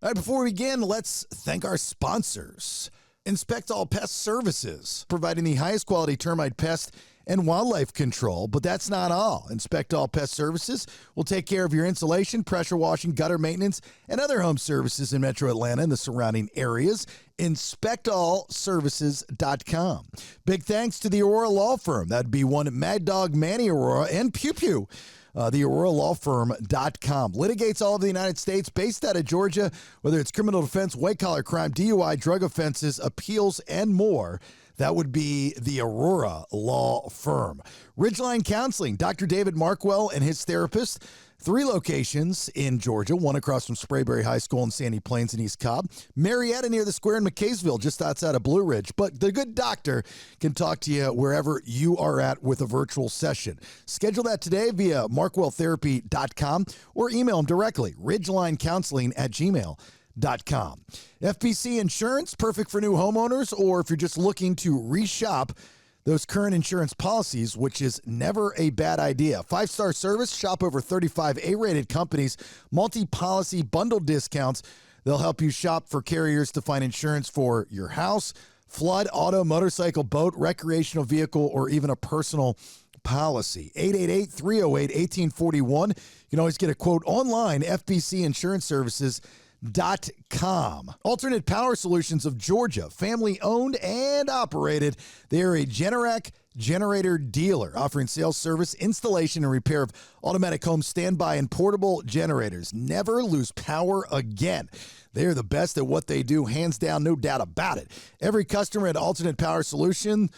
All right, before we begin, let's thank our sponsors. Inspect All Pest Services, providing the highest quality termite pest and wildlife control. But that's not all. Inspect All Pest Services will take care of your insulation, pressure washing, gutter maintenance, and other home services in Metro Atlanta and the surrounding areas. InspectAllServices.com. Big thanks to the Aurora Law Firm. That'd be one Mad Dog Manny Aurora and Pew Pew. The AuroraLawFirm.com litigates all of the United States, based out of Georgia, whether it's criminal defense, white-collar crime, DUI, drug offenses, appeals, and more. That would be the Aurora Law Firm. Ridgeline Counseling, Dr. David Markwell and his therapist. 3 locations in Georgia, one across from Sprayberry High School in Sandy Plains and East Cobb. Marietta near the square in McKaysville, just outside of Blue Ridge. But the good doctor can talk to you wherever you are at with a virtual session. Schedule that today via markwelltherapy.com or email him directly, ridgelinecounseling@gmail.com. FPC Insurance, perfect for new homeowners, or if you're just looking to reshop those current insurance policies, which is never a bad idea. 5-star service, shop over 35 A-rated companies, multi-policy bundle discounts. They'll help you shop for carriers to find insurance for your house, flood, auto, motorcycle, boat, recreational vehicle, or even a personal policy. 888-308-1841. You can always get a quote online, FBCInsuranceServices.com. Alternate Power Solutions of Georgia, family owned and operated. They are a Generac generator dealer offering sales, service, installation, and repair of automatic home standby and portable generators. Never lose power again. They're the best at what they do, hands down, no doubt about it. Every customer at Alternate Power Solutions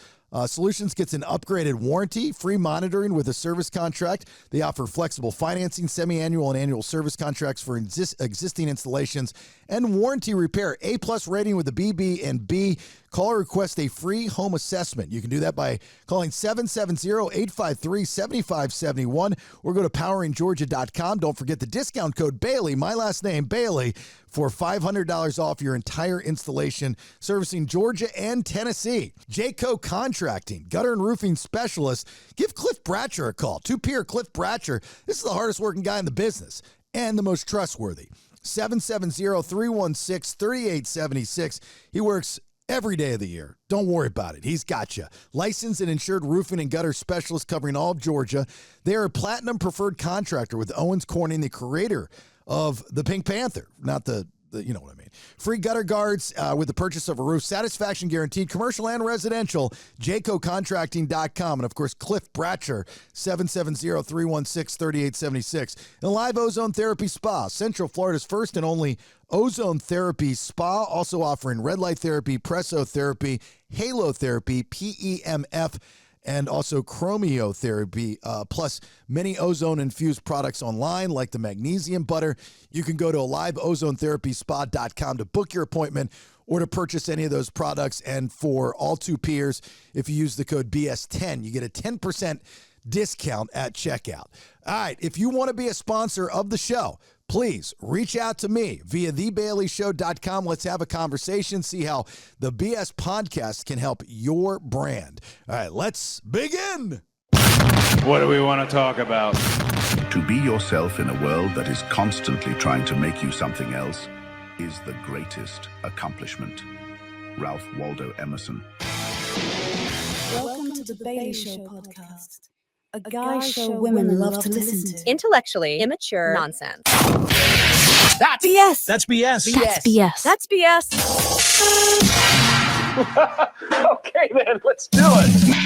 gets an upgraded warranty, free monitoring with a service contract. They offer flexible financing, semi-annual and annual service contracts for existing installations, and warranty repair. A-plus rating with the BB&B. Call or request a free home assessment. You can do that by calling 770-853-7571 or go to poweringgeorgia.com. Don't forget the discount code Bailey, my last name, Bailey, for $500 off your entire installation, servicing Georgia and Tennessee. Jayco Contracting, gutter and roofing specialist. Give Cliff Bratcher a call. Two-peer Cliff Bratcher. This is the hardest working guy in the business and the most trustworthy. 770-316-3876. He works every day of the year. Don't worry about it. He's got you. Licensed and insured roofing and gutter specialist covering all of Georgia. They are a platinum preferred contractor with Owens Corning, the creator of the Pink Panther, not the you know what I mean. Free gutter guards with the purchase of a roof. Satisfaction guaranteed, commercial and residential. JaycoContracting.com. And, of course, Cliff Bratcher, 770-316-3876. And Live Ozone Therapy Spa, Central Florida's first and only ozone therapy spa, also offering red light therapy, presotherapy, halo therapy, PEMF, and also chromiotherapy, plus many ozone-infused products online like the magnesium butter. You can go to liveozoneTherapySpa.com to book your appointment or to purchase any of those products. And for all 2 peers, if you use the code BS10, you get a 10% discount at checkout. All right, if you want to be a sponsor of the show, please reach out to me via thebaileyshow.com. Let's have a conversation, see how the BS podcast can help your brand. All right, let's begin. What do we want to talk about? To be yourself in a world that is constantly trying to make you something else is the greatest accomplishment. Ralph Waldo Emerson. Welcome to the Bailey Show podcast. A guy show women love to listen to. Intellectually immature nonsense. That's BS. That's BS. That's BS. That's BS. Okay, then, let's do it.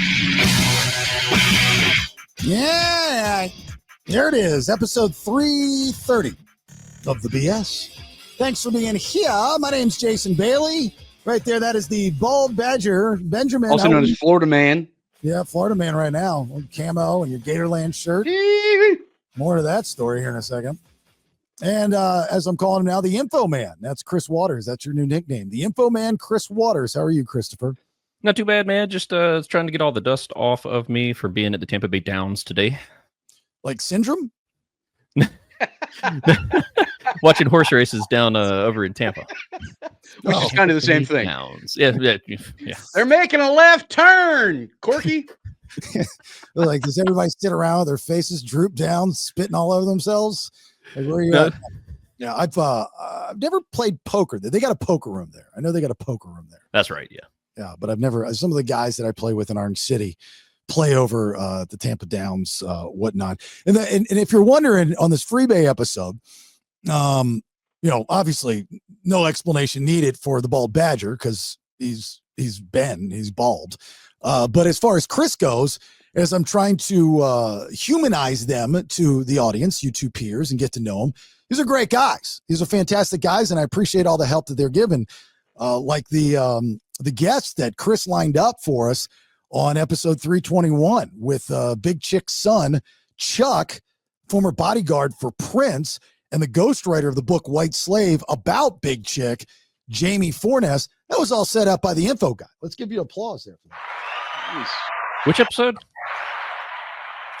Yeah, there it is, episode 330 of the BS. Thanks for being here. My name's Jason Bailey. Right there, that is the Bald Badger, Benjamin. Also known as Florida Man. Yeah, Florida Man right now. Camo and your Gatorland shirt. More to that story here in a second. And as I'm calling him now, the Info Man. That's Chris Waters. That's your new nickname. The Info Man, Chris Waters. How are you, Christopher? Not too bad, man. Just trying to get all the dust off of me for being at the Tampa Bay Downs today. Like syndrome? Watching horse races down over in Tampa. Which is kind of the same thing. Downs. Yeah. They're making a left turn, Corky. Like, does everybody sit around with their faces droop down, spitting all over themselves? Like, where are you at? Yeah, I've never played poker. They got a poker room there. I know they got a poker room there. That's right. Yeah. Yeah, but I've never. Some of the guys that I play with in Orange City play over the Tampa Downs, whatnot. And if you're wondering on this Freebay episode, obviously no explanation needed for the bald badger because he's bald. But as far as Chris goes, as I'm trying to humanize them to the audience, you two peers, and get to know them, these are great guys. These are fantastic guys, and I appreciate all the help that they're given. Like the guests that Chris lined up for us on episode 321 with Big Chick's son, Chuck, former bodyguard for Prince, and the ghostwriter of the book White Slave about Big Chick, Jamie Fornes. That was all set up by the info guy. Let's give you applause there for that. Nice. Which episode?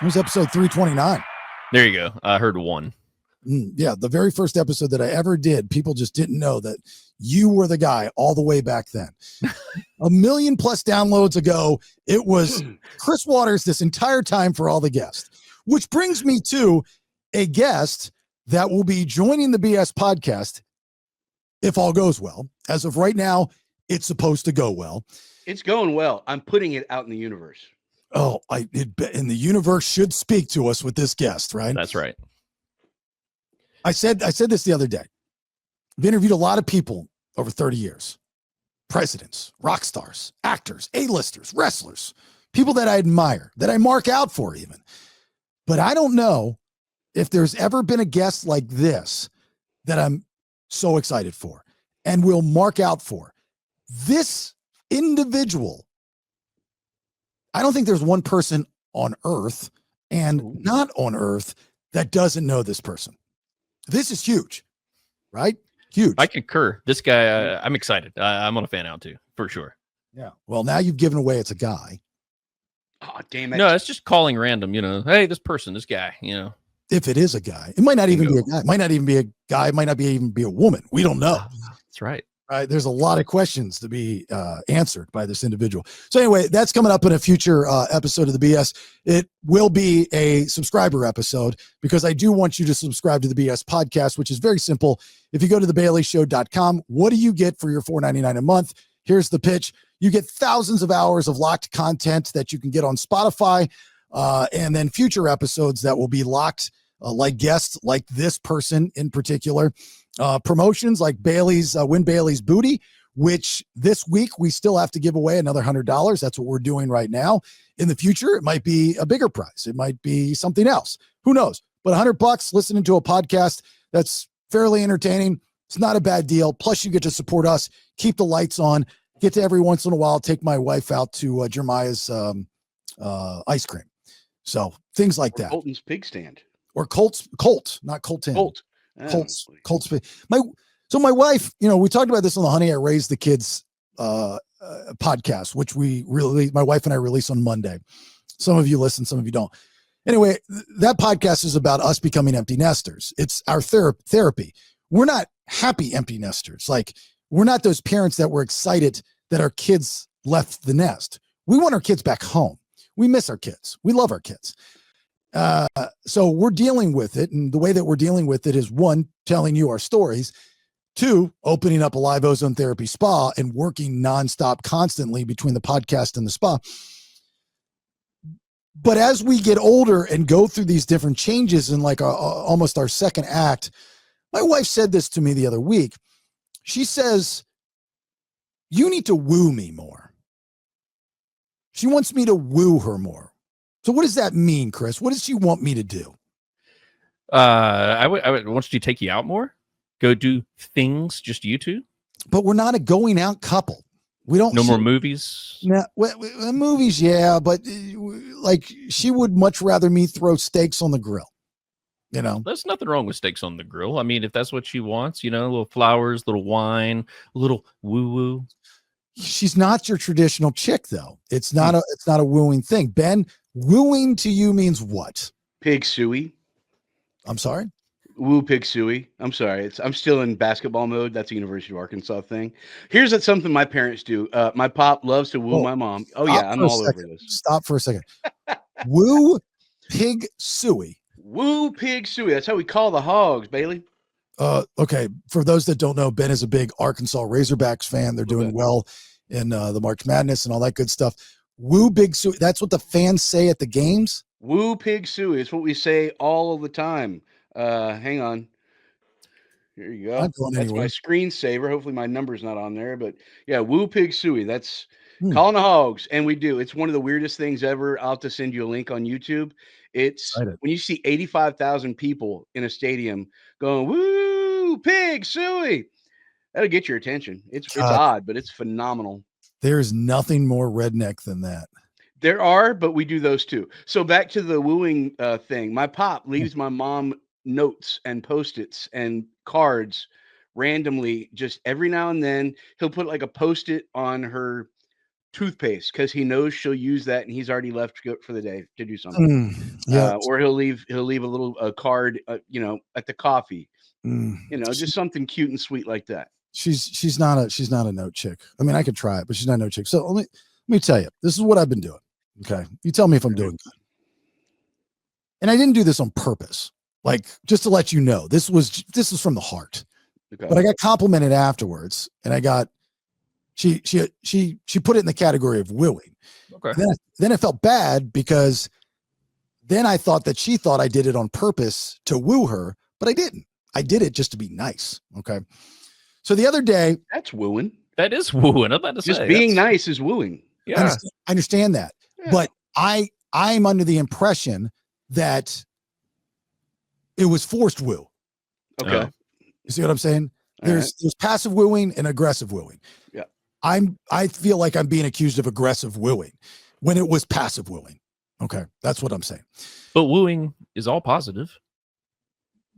It was episode 329. There you go. I heard one. Yeah, the very first episode that I ever did, people just didn't know that you were the guy all the way back then. 1 million plus downloads ago, it was Chris Waters this entire time for all the guests, which brings me to a guest that will be joining the BS podcast if all goes well. As of right now, it's supposed to go well. It's going well. I'm putting it out in the universe. Oh, and the universe should speak to us with this guest, right? That's right. I said this the other day. I've interviewed a lot of people over 30 years. Presidents, rock stars, actors, A-listers, wrestlers, people that I admire, that I mark out for even. But I don't know if there's ever been a guest like this that I'm so excited for and will mark out for. This individual, I don't think there's one person on earth and not on earth that doesn't know this person. This is huge, right? Huge. I concur. This guy, I'm excited. I'm on a fan out too, for sure. Yeah. Well, now you've given away it's a guy. Oh, damn it. No, it's just calling random, hey, this guy, If it is a guy, it might not even be a guy. It might not even be a guy. It might not even be a woman. We don't know. That's right. Right. There's a lot of questions to be answered by this individual. So anyway, that's coming up in a future episode of the BS. It will be a subscriber episode because I do want you to subscribe to the BS podcast, which is very simple. If you go to thebaileyshow.com, what do you get for your $4.99 a month? Here's the pitch. You get thousands of hours of locked content that you can get on Spotify, and then future episodes that will be locked, like guests like this person in particular. Promotions like Win Bailey's Booty, which this week we still have to give away another $100. That's what we're doing right now. In the future, it might be a bigger price. It might be something else. Who knows? But $100 listening to a podcast that's fairly entertaining. It's not a bad deal. Plus, you get to support us, keep the lights on, get to every once in a while take my wife out to Jeremiah's ice cream. So things like that. Colton's Pig Stand. Or not Colton. Colt. Colts. My wife, we talked about this on the Honey I Raised the Kids podcast, which my wife and I release on Monday. Some of you listen, some of you don't. Anyway, that podcast is about us becoming empty nesters. It's our therapy. We're not happy empty nesters. Like, we're not those parents that were excited that our kids left the nest. We want our kids back home. We miss our kids. We love our kids. So we're dealing with it. And the way that we're dealing with it is, one, telling you our stories, two, opening up a live ozone therapy spa and working nonstop constantly between the podcast and the spa. But as we get older and go through these different changes in like almost our second act, my wife said this to me the other week. She says, you need to woo me more. She wants me to woo her more. So what does that mean, Chris? What does she want me to do? I would want you to take you out more. Go do things, just you two. But we're not a going out couple. We don't. No more movies. No, movies, yeah, but like she would much rather me throw steaks on the grill. There's nothing wrong with steaks on the grill. I mean, if that's what she wants, little flowers, little wine, little woo woo. She's not your traditional chick, though. It's not a wooing thing. Ben, wooing to you means what? Pig suey. I'm sorry? Woo pig suey. I'm sorry. I'm still in basketball mode. That's a University of Arkansas thing. Here's something my parents do. My pop loves to woo my mom. Oh, yeah. I'm all over this. Stop for a second. Woo pig suey. Woo pig suey. That's how we call the hogs, Bailey. Okay, for those that don't know, Ben is a big Arkansas Razorbacks fan. They're doing well in the March Madness and all that good stuff. Woo Big Suey. That's what the fans say at the games. Woo Pig Suey. It's what we say all of the time. Hang on. Here you go. Not going That's my anywhere. screensaver. Hopefully my number's not on there, but yeah, Woo Pig Suey. That's Hmm. calling the hogs. And we do. It's one of the weirdest things ever. I'll have to send you a link on YouTube. It's Excited. when you see 85,000 people in a stadium going, Woo Pig Suey. That'll get your attention. It's odd, but it's phenomenal. There's nothing more redneck than that. There are, but we do those too. So back to the wooing thing. My pop leaves my mom notes and Post-its and cards randomly, just every now and then. He'll put like a Post-it on her toothpaste because he knows she'll use that, and he's already left to go for the day to do something. Or he'll leave a little card, at the coffee. Just something cute and sweet like that. She's not a note chick. I mean, I could try it, but she's not a note chick. So let me tell you, this is what I've been doing. Okay. You tell me if I'm doing good. And I didn't do this on purpose. Like, just to let you know, this was from the heart. Okay. But I got complimented afterwards, and I got she put it in the category of wooing. Okay. Then I felt bad because then I thought that she thought I did it on purpose to woo her, but I didn't. I did it just to be nice. Okay. So the other day, that's wooing. That is wooing. I'm about to just say, being nice is wooing. Yeah. I understand that. Yeah. But I'm under the impression that it was forced woo. Okay. You see what I'm saying? There's passive wooing and aggressive wooing. Yeah. I feel like I'm being accused of aggressive wooing when it was passive wooing. Okay. That's what I'm saying. But wooing is all positive.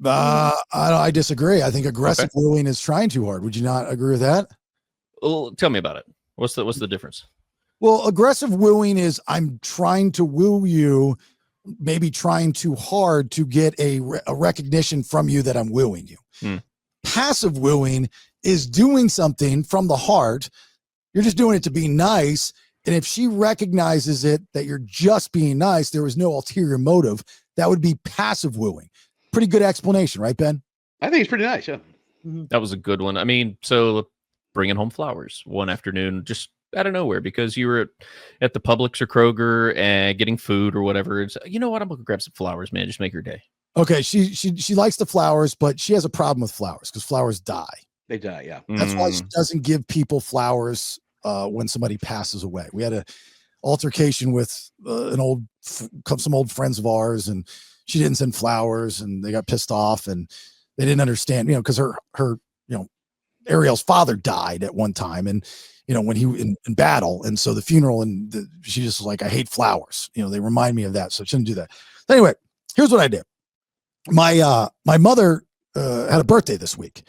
I disagree. I think aggressive wooing is trying too hard. Would you not agree with that? Well, tell me about it. What's the difference? Well, aggressive wooing is I'm trying to woo you, maybe trying too hard to get a recognition from you that I'm wooing you. Passive wooing is doing something from the heart. You're just doing it to be nice. And if she recognizes it, that you're just being nice, there was no ulterior motive, that would be passive wooing. Pretty good explanation, right, Ben? I think it's pretty nice. Yeah. That was a good one. I mean, so bringing home flowers one afternoon, just out of nowhere, because you were at the Publix or Kroger and getting food or whatever. It's, you know what? I'm going to grab some flowers, man. Just make her day. Okay. She likes the flowers, but she has a problem with flowers because flowers die. They die. Yeah. That's why she doesn't give people flowers when somebody passes away. We had a altercation with some old friends of ours, and she didn't send flowers, and they got pissed off, and they didn't understand, because her Ariel's father died at one time, and when he in battle, and so the funeral, and she just was like, I hate flowers. They remind me of that, so I shouldn't do that. But anyway, here's what I did. My mother had a birthday this week,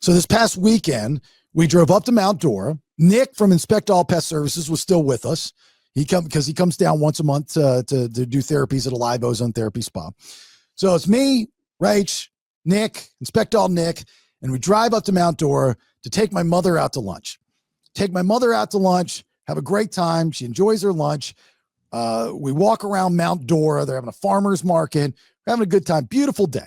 so this past weekend we drove up to Mount Dora. Nick from Inspect All Pest Services was still with us. He comes down once a month to do therapies at a live ozone therapy spa. So it's me, Rach, Nick, Inspect All Nick, and we drive up to Mount Dora to take my mother out to lunch. Have a great time. She enjoys her lunch. We walk around Mount Dora. They're having a farmer's market. We're having a good time. Beautiful day.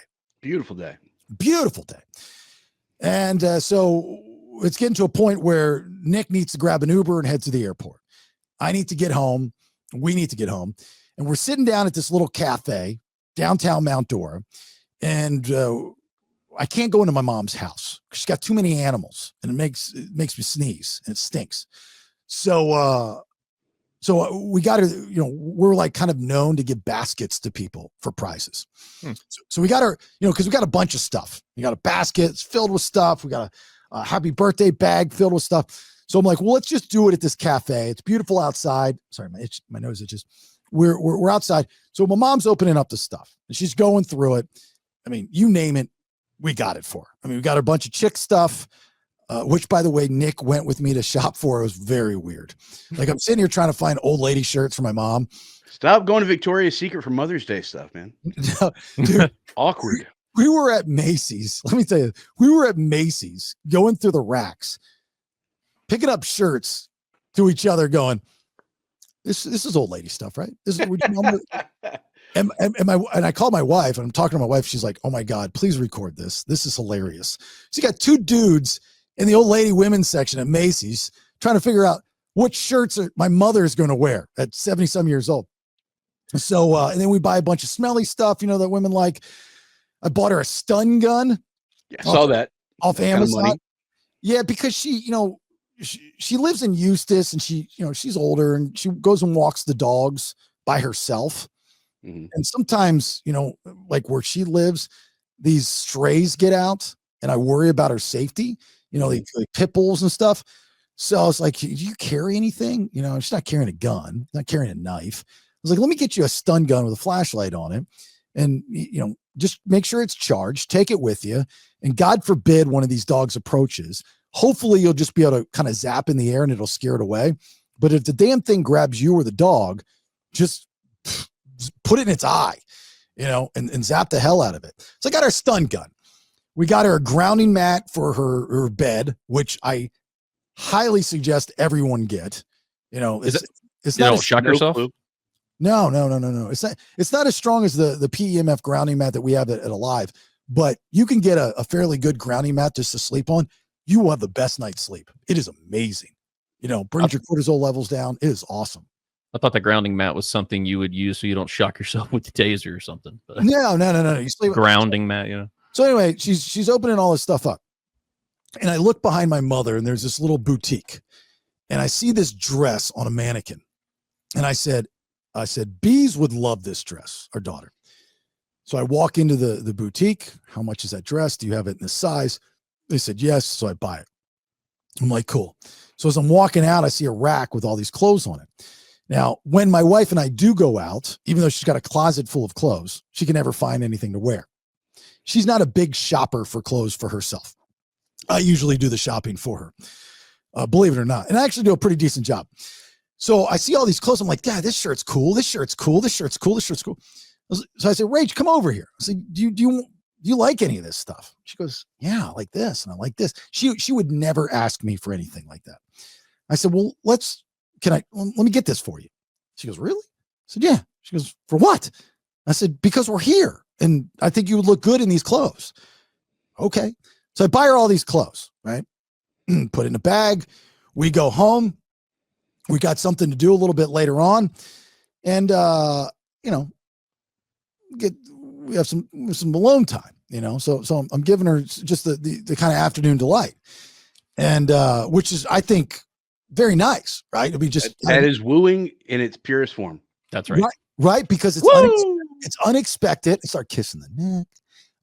And so it's getting to a point where Nick needs to grab an Uber and head to the airport. I need to get home. We need to get home. And we're sitting down at this little cafe, downtown Mount Dora. And I can't go into my mom's house because she's got too many animals, and it makes me sneeze, and it stinks. So we got to, we're like kind of known to give baskets to people for prizes. So we got our, because we got a bunch of stuff. We got a basket, it's filled with stuff. We got a happy birthday bag filled with stuff. So I'm like, well, let's just do it at this cafe. It's beautiful outside. Sorry, my nose itches. We're outside. So my mom's opening up the stuff, and she's going through it. I mean, you name it, we got it for her. I mean, we got a bunch of chick stuff, which, by the way, Nick went with me to shop for. It was very weird. Like, I'm sitting here trying to find old lady shirts for my mom. Stop going to Victoria's Secret for Mother's Day stuff, man. Dude, awkward. We were at Macy's. Let me tell you, we were at Macy's going through the racks, picking up shirts to each other, going, this is old lady stuff, right? This is what you And I called my wife, and I'm talking to my wife. She's like, "Oh my God, please record this. This is hilarious." So you got two dudes in the old lady women's section at Macy's trying to figure out what shirts my mother is going to wear at 70-some years old. So, and then we buy a bunch of smelly stuff, that women like. I bought her a stun gun. Yeah, saw that off Amazon. Yeah, because she lives in Eustis, and she's older, and she goes and walks the dogs by herself. Mm-hmm. And sometimes, like where she lives, these strays get out, and I worry about her safety, like pit bulls and stuff. So I was like, do you carry anything? She's not carrying a gun, not carrying a knife. I was like, let me get you a stun gun with a flashlight on it. And, just make sure it's charged, take it with you. And God forbid one of these dogs approaches. Hopefully you'll just be able to kind of zap in the air and it'll scare it away. But if the damn thing grabs you or the dog, just put it in its eye, and zap the hell out of it. So I got her stun gun. We got her a grounding mat for her bed, which I highly suggest everyone get. It's not shock yourself. No. It's not as strong as the PEMF grounding mat that we have at Alive, but you can get a fairly good grounding mat just to sleep on. You will have the best night's sleep. It is amazing. Brings your cortisol levels down. It is awesome. I thought the grounding mat was something you would use so you don't shock yourself with the taser or something. But No. You sleep grounding mat, So anyway, she's opening all this stuff up, and I look behind my mother, and there's this little boutique, and I see this dress on a mannequin, and I said, Bees would love this dress, our daughter. So I walk into the boutique. How much is that dress? Do you have it in this size? They said yes, so I buy it. I'm like, cool. So as I'm walking out, I see a rack with all these clothes on it. Now, when my wife and I do go out, even though she's got a closet full of clothes, she can never find anything to wear. She's not a big shopper for clothes for herself. I usually do the shopping for her, believe it or not. And I actually do a pretty decent job. So I see all these clothes. I'm like, Dad, this shirt's cool. This shirt's cool. This shirt's cool. This shirt's cool. So I said, Rach, come over here. I said, do you like any of this stuff? She goes, yeah, I like this. And I like this. She would never ask me for anything like that. I said, well, let me get this for you. She goes, really? I said, yeah. She goes, for what? I said, because we're here and I think you would look good in these clothes. Okay. So I buy her all these clothes, right? Put it in a bag. We go home. We got something to do a little bit later on. And, we have some alone time, so I'm giving her just the kind of afternoon delight. And, which is, I think, very nice, right? It'll be just, that is wooing in its purest form. That's right. Right. Because it's unexpected. I start kissing the neck.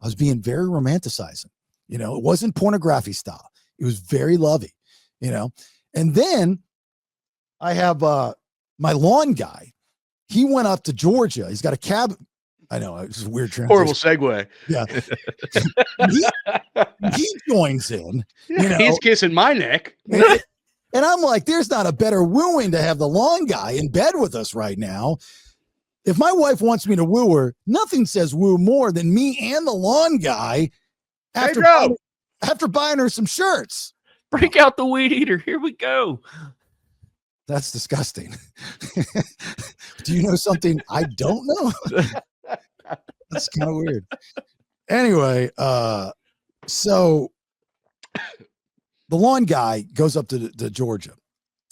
I was being very romanticizing, it wasn't pornography style. It was very lovey, and then I have, my lawn guy. He went up to Georgia. He's got a cabin. I know it's a weird transition. Horrible segue. Yeah. he joins in, he's kissing my neck. And I'm like, there's not a better wooing to have the lawn guy in bed with us right now. If my wife wants me to woo her, nothing says woo more than me and the lawn guy after buying her some shirts. Break out the weed eater. Here we go. That's disgusting. Do you know something I don't know? That's kind of weird. Anyway, so the lawn guy goes up to Georgia,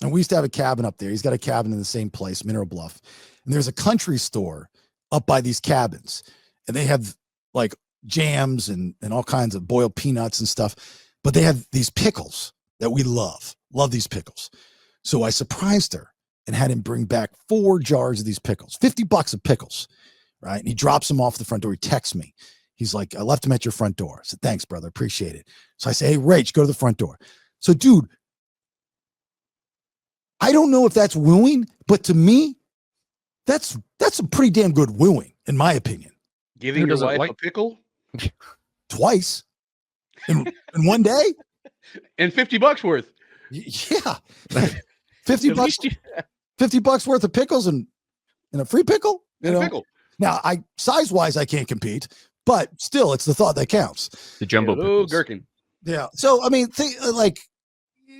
and we used to have a cabin up there. He's got a cabin in the same place, Mineral Bluff. And there's a country store up by these cabins, and they have like jams and all kinds of boiled peanuts and stuff, but they have these pickles that we love these pickles. So I surprised her and had him bring back 4 jars of these pickles, $50 of pickles, right? And he drops them off the front door. He texts me. He's like, I left them at your front door. I said, thanks, brother. Appreciate it. So I say, hey, Rach, go to the front door. So, dude, I don't know if that's wooing, but to me, that's a pretty damn good wooing, in my opinion. Giving your wife a pickle? Twice. In one day? And $50 worth. Yeah. $50 worth of pickles and a free pickle? Pickle. Now, size-wise, I can't compete, but still, it's the thought that counts. The jumbo pickles. Gherkin. Yeah. So, I mean,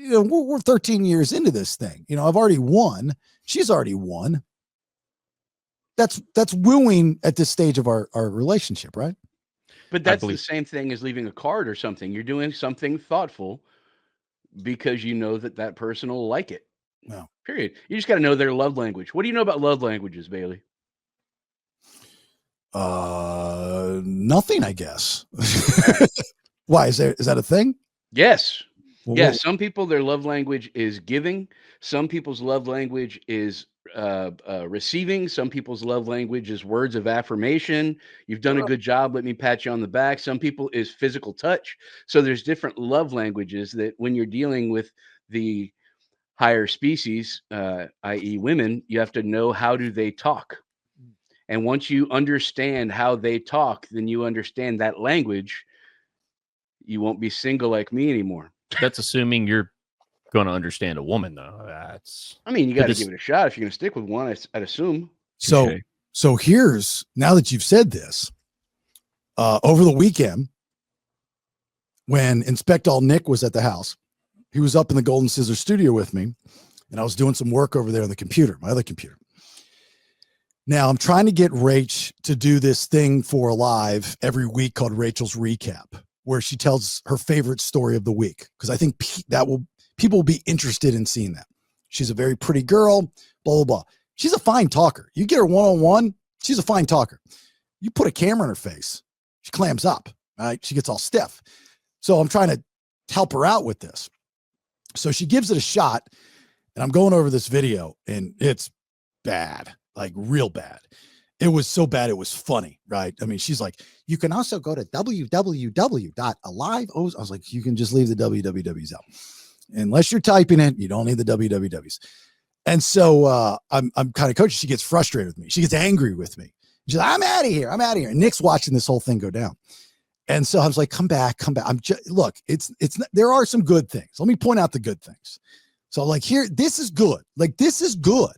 we're 13 years into this thing. I've already won. She's already won. that's wooing at this stage of our relationship, right? But that's the same thing as leaving a card or something. You're doing something thoughtful because you know that person will like it. No. Period. You just got to know their love language. What do you know about love languages, Bailey? Nothing, I guess. Why is that a thing? Yes. Well, Yeah. Some people, their love language is giving. Some people's love language is receiving. Some people's love language is words of affirmation. You've done a good job. Let me pat you on the back. Some people is physical touch. So there's different love languages that when you're dealing with the higher species, i.e. women, you have to know how do they talk. And once you understand how they talk, then you understand that language. You won't be single like me anymore. That's assuming you're going to understand a woman, though. I mean, you got to give it a shot if you're going to stick with one. I'd assume. So here's, now that you've said this, over the weekend, when Inspector Nick was at the house, he was up in the Golden Scissors studio with me, and I was doing some work over there on the computer, my other computer. Now I'm trying to get Rach to do this thing for live every week called Rachel's Recap, where she tells her favorite story of the week. Cause I think people will be interested in seeing that. She's a very pretty girl, blah, blah, blah. She's a fine talker. You get her one-on-one, she's a fine talker. You put a camera in her face, she clams up, right? She gets all stiff. So I'm trying to help her out with this. So she gives it a shot, and I'm going over this video, and it's bad, like real bad. It was so bad, it was funny, right? I mean, she's like, you can also go to www.alive. I was like, you can just leave the wwws out. Unless you're typing it, you don't need the wwws. And so I'm kind of coaching. She gets frustrated with me. She gets angry with me. She's like, I'm out of here. And Nick's watching this whole thing go down. And so I was like, come back. Look, there are some good things. Let me point out the good things. So like here, this is good. Like, this is good,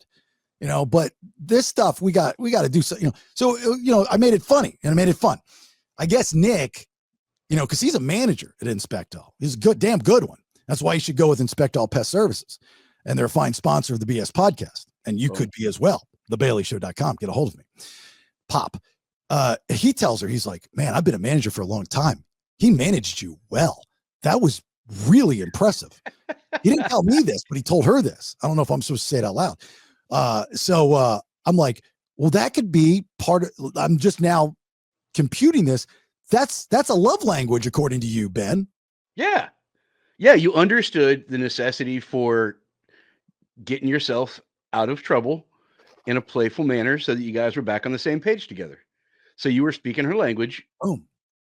but this stuff we got to do so, so, I made it funny and I made it fun. I guess Nick, cause he's a manager at Inspectal. He's a damn good one. That's why you should go with Inspectal Pest Services. And they're a fine sponsor of the BS podcast. And you could be as well. TheBaileyShow.com. Get a hold of me. Pop. He tells her, he's like, man, I've been a manager for a long time. He managed you well. That was really impressive. He didn't tell me this, but he told her this. I don't know if I'm supposed to say it out loud. So I'm like, well, that could be part of, I'm just now computing this. That's a love language, according to you, Ben. Yeah. Yeah. You understood the necessity for getting yourself out of trouble in a playful manner so that you guys were back on the same page together. So you were speaking her language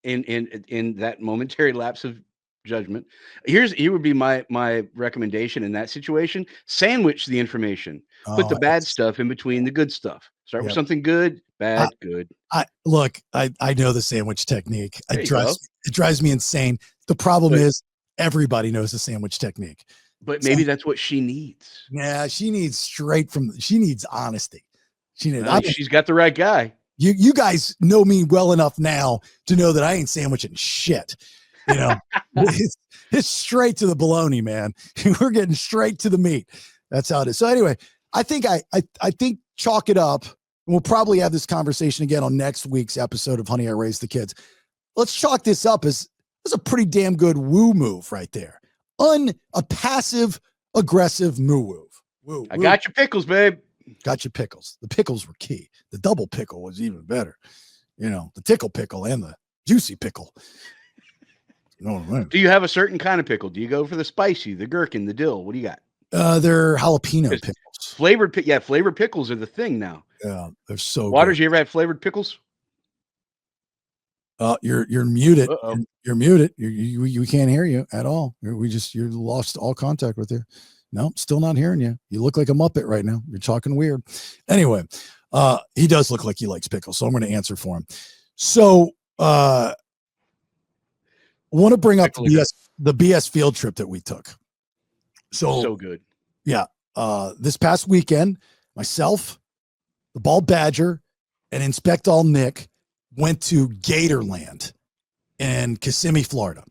in that momentary lapse of judgment. Here would be my recommendation in that situation. Sandwich the information. Put the bad stuff in between the good stuff. Start with something good, bad, good. I know the sandwich technique. It drives me insane. The problem is everybody knows the sandwich technique. But maybe that's what she needs. Yeah, she needs she needs honesty. She's got the right guy. You guys know me well enough now to know that I ain't sandwiching shit. It's straight to the bologna, man. We're getting straight to the meat. That's how it is. So anyway, I think chalk it up. And we'll probably have this conversation again on next week's episode of Honey, I Raised the Kids. Let's chalk this up as a pretty damn good woo move right there. A passive aggressive move. Woo. I got your pickles, babe. Got your pickles. The pickles were key. The double pickle was even better. The tickle pickle and the juicy pickle. You know what I mean? Do you have a certain kind of pickle? Do you go for the spicy, the gherkin, the dill? What do you got? They're jalapeno pickles. Flavored pickles are the thing now. Yeah, they're so Waters, good. you ever had flavored pickles? You're muted. Uh-oh. You're muted. You can't hear you at all. You're lost all contact with you. No, still not hearing you. You look like a Muppet right now. You're talking weird. Anyway, he does look like he likes pickles, so I'm going to answer for him. So, I want to bring up the BS field trip that we took. So good. Yeah. This past weekend, myself, the Bald Badger, and Inspectal Nick went to Gatorland in Kissimmee, Florida.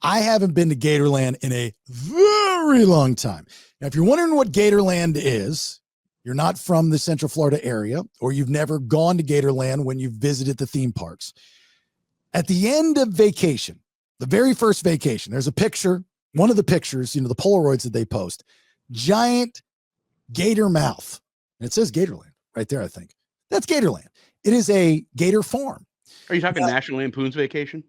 I haven't been to Gatorland in a very long time. Now, if you're wondering what Gatorland is, you're not from the Central Florida area, or you've never gone to Gatorland when you've visited the theme parks, at the end of vacation, the very first vacation, there's a picture, one of the pictures, the Polaroids that they post, giant gator mouth. And it says Gatorland right there, I think. That's Gatorland. It is a gator farm. Are you talking National Lampoon's Vacation?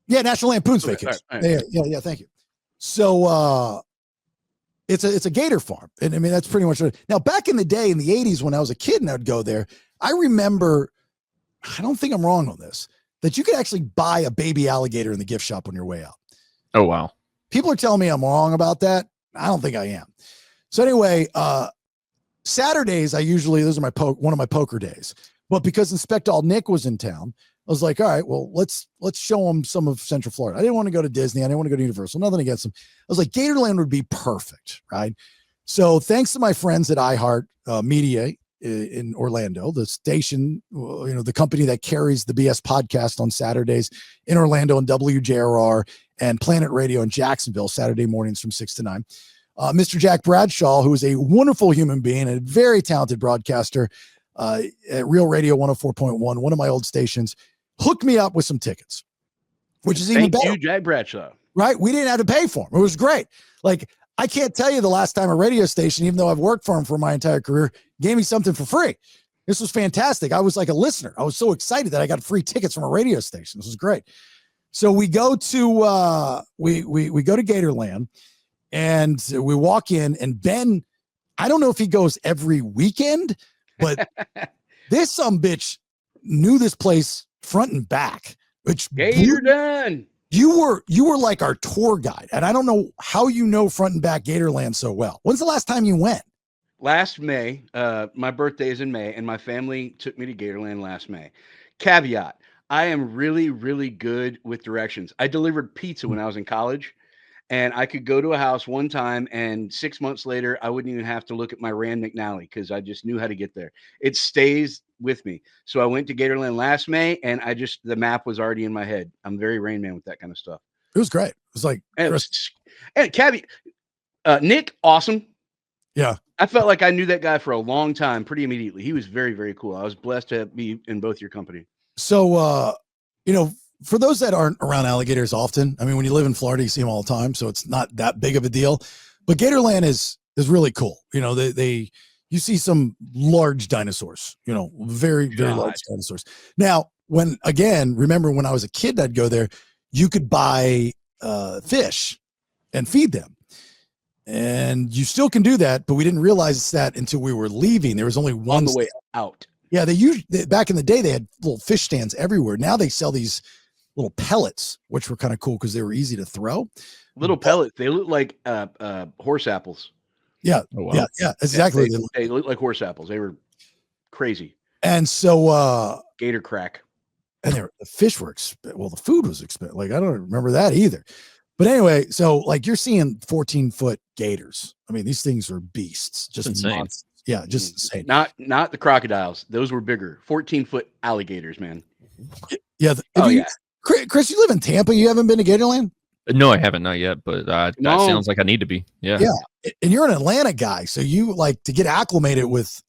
Yeah, National Lampoon's Okay, Vacation. all right. Yeah, thank you. So it's a gator farm. And I mean, that's pretty much it. Now, back in the day, in the 80s, when I was a kid and I would go there, I remember, I don't think I'm wrong on this, that you could actually buy a baby alligator in the gift shop on your way out. Oh, wow. People are telling me I'm wrong about that. I don't think I am. So anyway, Saturdays, those are one of my poker days. But because Inspector Nick was in town, I was like, all right, well, let's show him some of Central Florida. I didn't want to go to Disney. I didn't want to go to Universal. Nothing against them. I was like, Gatorland would be perfect, right? So thanks to my friends at iHeart Media in Orlando, the station, the company that carries the BS podcast on Saturdays in Orlando, and WJRR and Planet Radio in Jacksonville, Saturday mornings from 6 to 9. Mr. Jack Bradshaw, who is a wonderful human being and a very talented broadcaster at Real Radio 104.1, one of my old stations, hooked me up with some tickets, which is even better. Thank you, Jack Bradshaw. Right? We didn't have to pay for them. It was great. Like, I can't tell you the last time a radio station, even though I've worked for them for my entire career, gave me something for free. This was fantastic. I was like a listener. I was so excited that I got free tickets from a radio station. This was great. So we go to we go to Gatorland, and we walk in, and Ben, I don't know if he goes every weekend, but this bitch knew this place front and back, which Gator done. You were like our tour guide, and I don't know how you know front and back Gatorland so well. When's the last time you went? Last May. My birthday is in May, and my family took me to Gatorland last May. Caveat: I am really, really good with directions. I delivered pizza when I was in college, and I could go to a house one time, and 6 months later, I wouldn't even have to look at my Rand McNally because I just knew how to get there. It stays with me. So I went to Gatorland last May, and the map was already in my head. I'm very Rain Man with that kind of stuff. It was great. It was like, and caveat, Nick, awesome. Yeah. I felt like I knew that guy for a long time, pretty immediately. He was very, very cool. I was blessed to be in both your company. So, for those that aren't around alligators often, I mean, when you live in Florida, you see them all the time, so it's not that big of a deal. But Gatorland is really cool. You see some large dinosaurs, very, very large dinosaurs. Now, remember when I was a kid, I'd go there, you could buy fish and feed them. And you still can do that, but we didn't realize that until we were leaving. There was only one on the way out. Yeah, back in the day, they had little fish stands everywhere. Now they sell these little pellets, which were kind of cool because they were easy to throw. Little pellets. They look like horse apples. Yeah. Oh, wow. Yeah, exactly. They look like horse apples. They were crazy. And so gator crack. And the fish were the food was expensive. Like, I don't remember that either. But anyway, so like you're seeing 14-foot gators. I mean, these things are beasts. Just insane. Monsters. Yeah, just insane. Not the crocodiles. Those were bigger. 14-foot alligators, man. Yeah. Chris, you live in Tampa. You haven't been to Gatorland? No, I haven't, not yet, but that sounds like I need to be. Yeah. Yeah. And you're an Atlanta guy, so you like to get acclimated with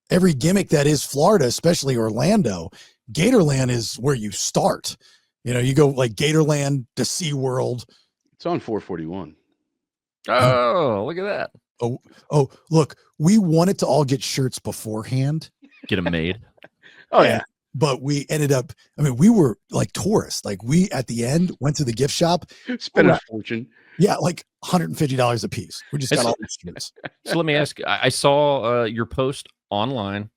every gimmick that is Florida, especially Orlando. Gatorland is where you start. You go like Gatorland to SeaWorld. It's on 441. Oh, look at that. Oh, look, we wanted to all get shirts beforehand. Get them made. Oh, yeah. But we ended up, we were like tourists. Like we, at the end, went to the gift shop. Spent a fortune. Yeah, like $150 a piece. We just got all these shirts. So let me ask, I saw your post online.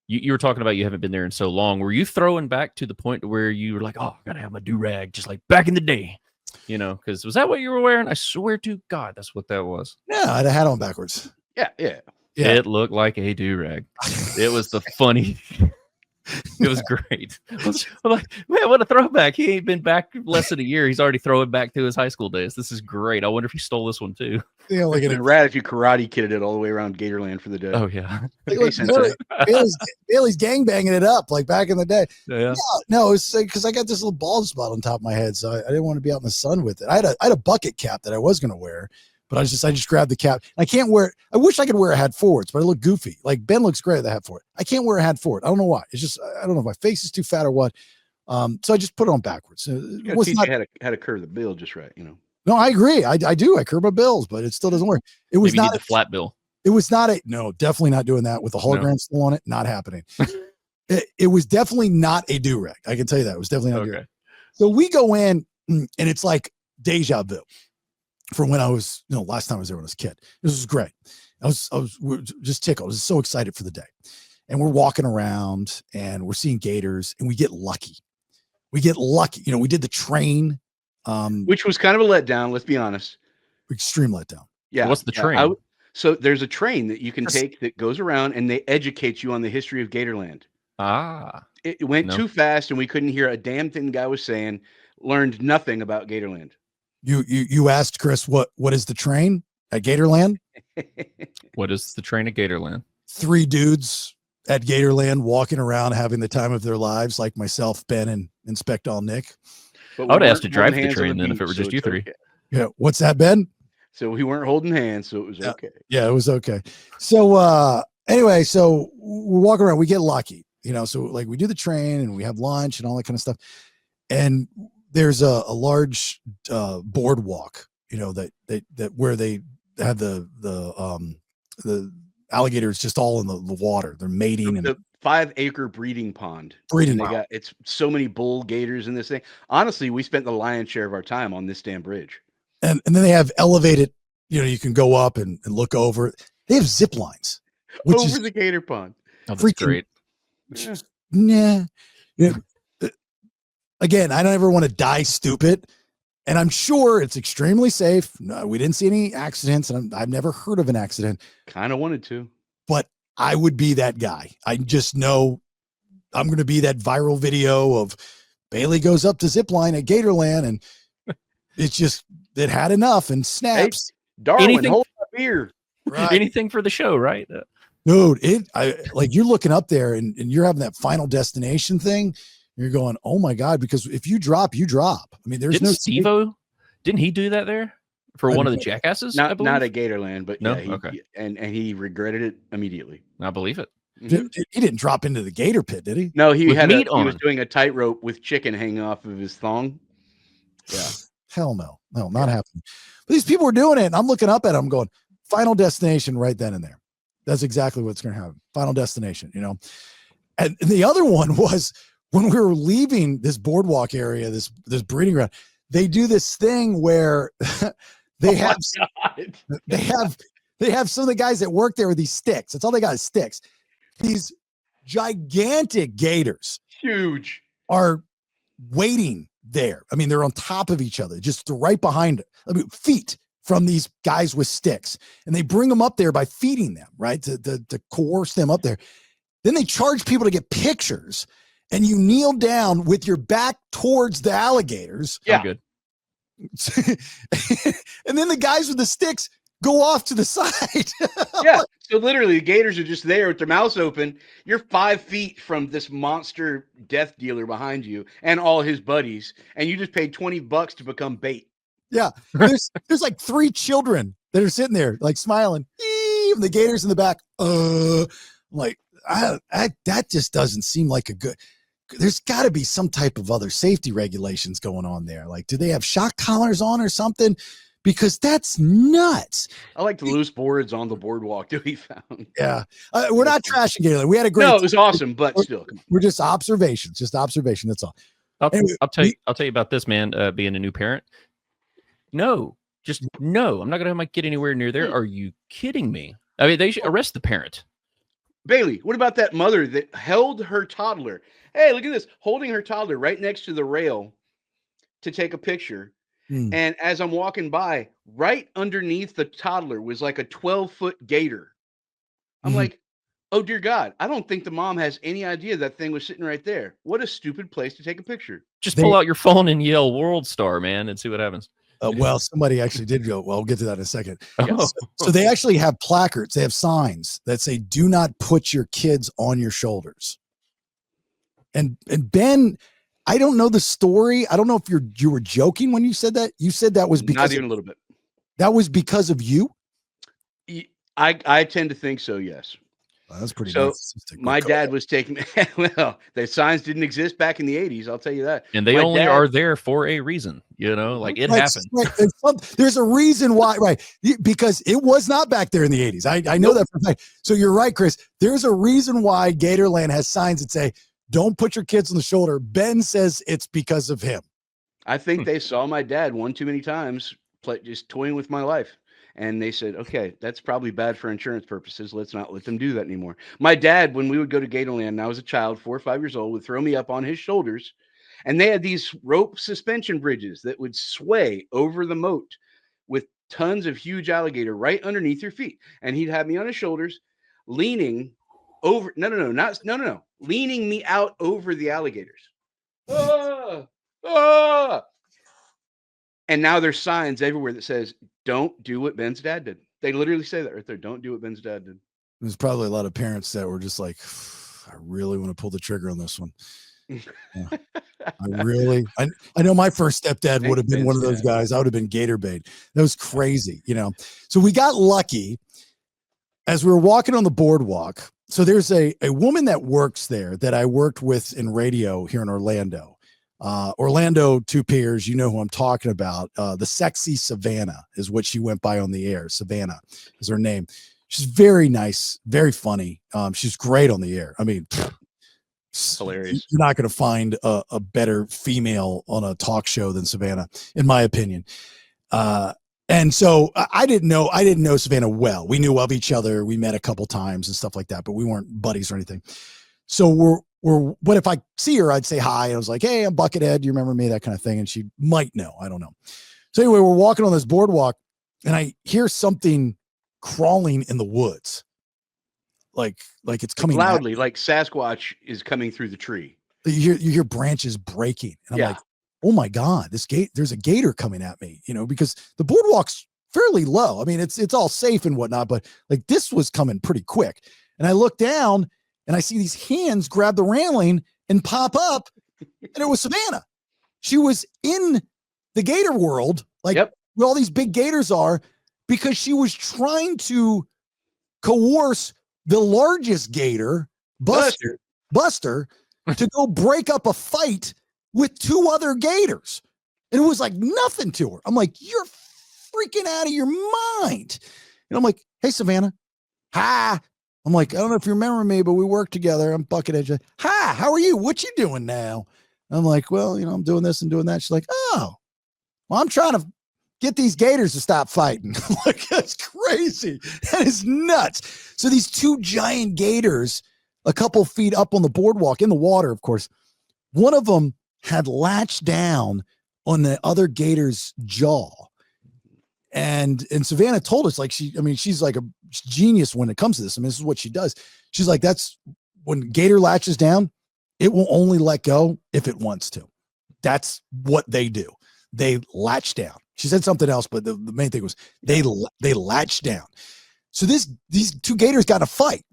You were talking about you haven't been there in so long. Were you throwing back to the point where you were like, oh, I got to have my do-rag, just like back in the day? Because was that what you were wearing? I swear to God, that's what that was. Yeah, I had a hat on backwards. Yeah. It looked like a do-rag. It was the funny. It was great. I'm like, man, what a throwback. He ain't been back less than a year. He's already throwing back to his high school days. This is great. I wonder if he stole this one too. Yeah, like it'd rad if you karate kidded it all the way around Gatorland for the day. Oh yeah. Bailey's gangbanging it up like back in the day. Yeah. No, it's because I got this little bald spot on top of my head, so I didn't want to be out in the sun with it. I had a bucket cap that I was going to wear, But I just grabbed the cap. I can't wear it. I wish I could wear a hat forwards, but I look goofy. Like Ben looks great with the hat forward. I can't wear a hat forward. I don't know why. It's just, I don't know if my face is too fat or what. So I just put it on backwards. You gotta teach you how to curve the bill just right, you know. No, I agree. I do. I curve my bills, but it still doesn't work. It was Maybe not need the flat bill. It was not no, definitely not doing that with the hologram still on it. Not happening. It was definitely not a do-rag. I can tell you that. It was definitely not a do-rag. So we go in and it's like deja vu from when I was, last time I was there when I was a kid. This was great. We were just tickled. I was so excited for the day. And we're walking around and we're seeing gators and we get lucky. We did the train. Which was kind of a letdown, let's be honest. Extreme letdown. Yeah. What's the train? So there's a train that you can take that goes around and they educate you on the history of Gatorland. It went too fast and we couldn't hear a damn thing the guy was saying. Learned nothing about Gatorland. You asked Chris what is the train at Gatorland? What is the train at Gatorland? 3 dudes at Gatorland walking around having the time of their lives, like myself, Ben, and Inspector Nick. I would ask to drive the train then if it were just you three. Okay. Yeah, what's that, Ben? So we weren't holding hands, so it was okay. Yeah, it was okay. So anyway, so we're walking around, we get lucky, so like we do the train and we have lunch and all that kind of stuff. And there's a large boardwalk, that where they have the alligators just all in the water. They're mating. The 5-acre breeding pond. It's so many bull gators in this thing. Honestly, we spent the lion's share of our time on this damn bridge. And then they have elevated, you can go up and look over. They have zip lines. Over the gator pond. Oh, that's great. Yeah. Again, I don't ever want to die stupid. And I'm sure it's extremely safe. No, we didn't see any accidents. And I've never heard of an accident. Kind of wanted to. But I would be that guy. I just know I'm going to be that viral video of Bailey goes up the zip line at Gatorland and it had enough and snaps. Hey, Darwin, hold my beer. Right. Anything for the show, right? Dude, you're looking up there and you're having that Final Destination thing. You're going, oh my God, because if you drop, you drop. I mean, there's Steve-O, didn't he do that there for one of the jackasses? Not at Gatorland, but no? Yeah, Okay. And he regretted it immediately. I believe it. Mm-hmm. He didn't drop into the gator pit, did he? No, he was doing a tightrope with chicken hanging off of his thong. Yeah. Hell no, not happening. But these people were doing it, and I'm looking up at them going, Final Destination right then and there. That's exactly what's going to happen. Final Destination, And the other one was when we were leaving this boardwalk area, this breeding ground, they do this thing where they have some of the guys that work there with these sticks. That's all they got is sticks. These gigantic gators, huge, are waiting there. I mean, they're on top of each other, just right behind it. I mean, feet from these guys with sticks, and they bring them up there by feeding them, right, to coerce them up there. Then they charge people to get pictures, and you kneel down with your back towards the alligators. Yeah, good. And then the guys with the sticks go off to the side. Yeah. So literally the gators are just there with their mouths open. You're 5 feet from this monster death dealer behind you and all his buddies. And you just paid $20 to become bait. Yeah. There's like 3 children that are sitting there like smiling. And the gators in the back. I'm like, that just doesn't seem like a good. There's got to be some type of other safety regulations going on there. Like, do they have shock collars on or something? Because that's nuts. I like the loose boards on the boardwalk that we found. Yeah. We're not trashing Gatorland. We had a great No, it was awesome, but still. We're just observations. Just observation. That's all. I'll tell you about this, man, being a new parent. No. I'm not going to have my kid anywhere near there. Are you kidding me? I mean, they should arrest the parent. Bailey, what about that mother that held her toddler? Hey, look at this. Holding her toddler right next to the rail to take a picture. And as I'm walking by, right underneath the toddler was like a 12-foot gator. I'm like, oh, dear God, I don't think the mom has any idea that thing was sitting right there. What a stupid place to take a picture. Just pull out your phone and yell World Star, man, and see what happens. Well, somebody actually did go. Well, we'll get to that in a second. So they actually have placards. They have signs that say, do not put your kids on your shoulders. And Ben, I don't know the story. I don't know if you were joking when you said that. You said that was because not even a little bit. That was because of you? I tend to think so, yes. Well, that's pretty So narcissistic. my dad was taking well, the signs didn't exist back in the 80s, I'll tell you that. And they My only dad- are there for a reason, like it Right, happened. right. There's a reason why, right? Because it was not back there in the 80s. I know that for a fact. So you're right, Chris. There's a reason why Gatorland has signs that say, don't put your kids on the shoulder. Ben says it's because of him. I think they saw my dad one too many times just toying with my life. And they said, okay, that's probably bad for insurance purposes. Let's not let them do that anymore. My dad, when we would go to Gatorland, and I was a child, 4 or 5 years old, would throw me up on his shoulders. And they had these rope suspension bridges that would sway over the moat with tons of huge alligator right underneath your feet. And he'd have me on his shoulders, leaning over. No. Leaning me out over the alligators. Ah! And now there's signs everywhere that says, don't do what Ben's dad did. They literally say that right there. Don't do what Ben's dad did. There's probably a lot of parents that were just like, I really want to pull the trigger on this one. Yeah. I know my first stepdad would have been one of those guys. I would have been gator bait. That was crazy, So we got lucky as we were walking on the boardwalk. So there's a woman that works there that I worked with in radio here in Orlando. Orlando Two Peers, you know who I'm talking about. The Sexy Savannah is what she went by on the air. Savannah is her name. She's very nice, very funny. She's great on the air. I mean, Hilarious. You're not going to find a better female on a talk show than Savannah, in my opinion. And so I didn't know Savannah well. We knew of each other. We met a couple times and stuff like that, but we weren't buddies or anything. So but if I see her, I'd say hi. I was like, hey, I'm Buckethead. Do you remember me? That kind of thing. And she might know. I don't know. So anyway, we're walking on this boardwalk and I hear something crawling in the woods. Like it's coming loudly, like Sasquatch is coming through the tree. You hear branches breaking. And I'm like, oh my God, there's a gator coming at me, because the boardwalk's fairly low. I mean, it's all safe and whatnot, but like this was coming pretty quick. And I look down and I see these hands grab the railing and pop up, and it was Savannah. She was in the gator world, like where all these big gators are, because she was trying to coerce the largest gator, Buster, to go break up a fight with 2 other gators. And it was like nothing to her. I'm like, you're freaking out of your mind. And I'm like, hey, Savannah. Hi. I'm like, I don't know if you remember me, but we work together. I'm Buckethead. Hi, how are you? What you doing now? I'm like, well, I'm doing this and doing that. She's like, oh, well, I'm trying to get these gators to stop fighting. I'm like, that's crazy. That is nuts. So these 2 giant gators, a couple feet up on the boardwalk in the water, of course, one of them had latched down on the other gator's jaw. And Savannah told us, like, she's like a genius when it comes to this. I mean, this is what she does. She's like, that's when gator latches down, it will only let go if it wants to. That's what they do. They latch down. She said something else, but the main thing was they latch down. So these 2 gators got a fight,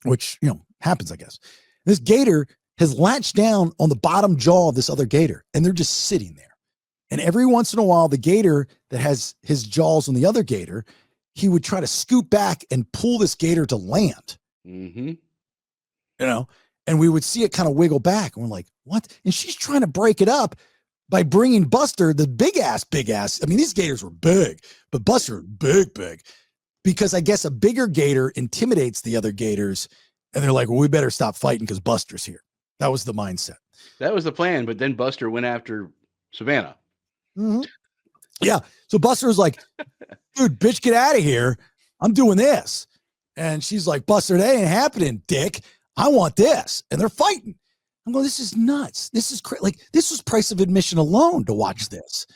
which, happens, I guess. This gator has latched down on the bottom jaw of this other gator, and they're just sitting there. And every once in a while, the gator that has his jaws on the other gator, he would try to scoot back and pull this gator to land. Mm-hmm. And we would see it kind of wiggle back. And we're like, what? And she's trying to break it up by bringing Buster, the big ass. I mean, these gators were big, but Buster, big, because I guess a bigger gator intimidates the other gators. And they're like, well, we better stop fighting because Buster's here. That was the mindset. That was the plan. But then Buster went after Savannah. Mm-hmm. Yeah. So Buster was like, dude, bitch, get out of here. I'm doing this. And she's like, Buster, that ain't happening, dick. I want this. And they're fighting. I'm going, this is nuts. This is crazy. Like, this was price of admission alone to watch this.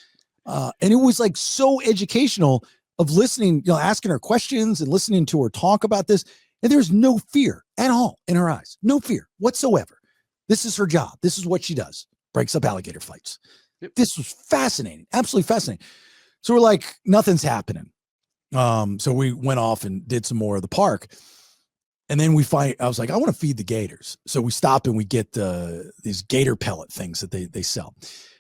And it was like so educational of listening, asking her questions and listening to her talk about this. And there's no fear at all in her eyes. No fear whatsoever. This is her job. This is what she does. Breaks up alligator fights. This was fascinating. Absolutely fascinating. So we're like, nothing's happening. So we went off and did some more of the park. And then I was like, I want to feed the gators. So we stop and we get these gator pellet things that they sell.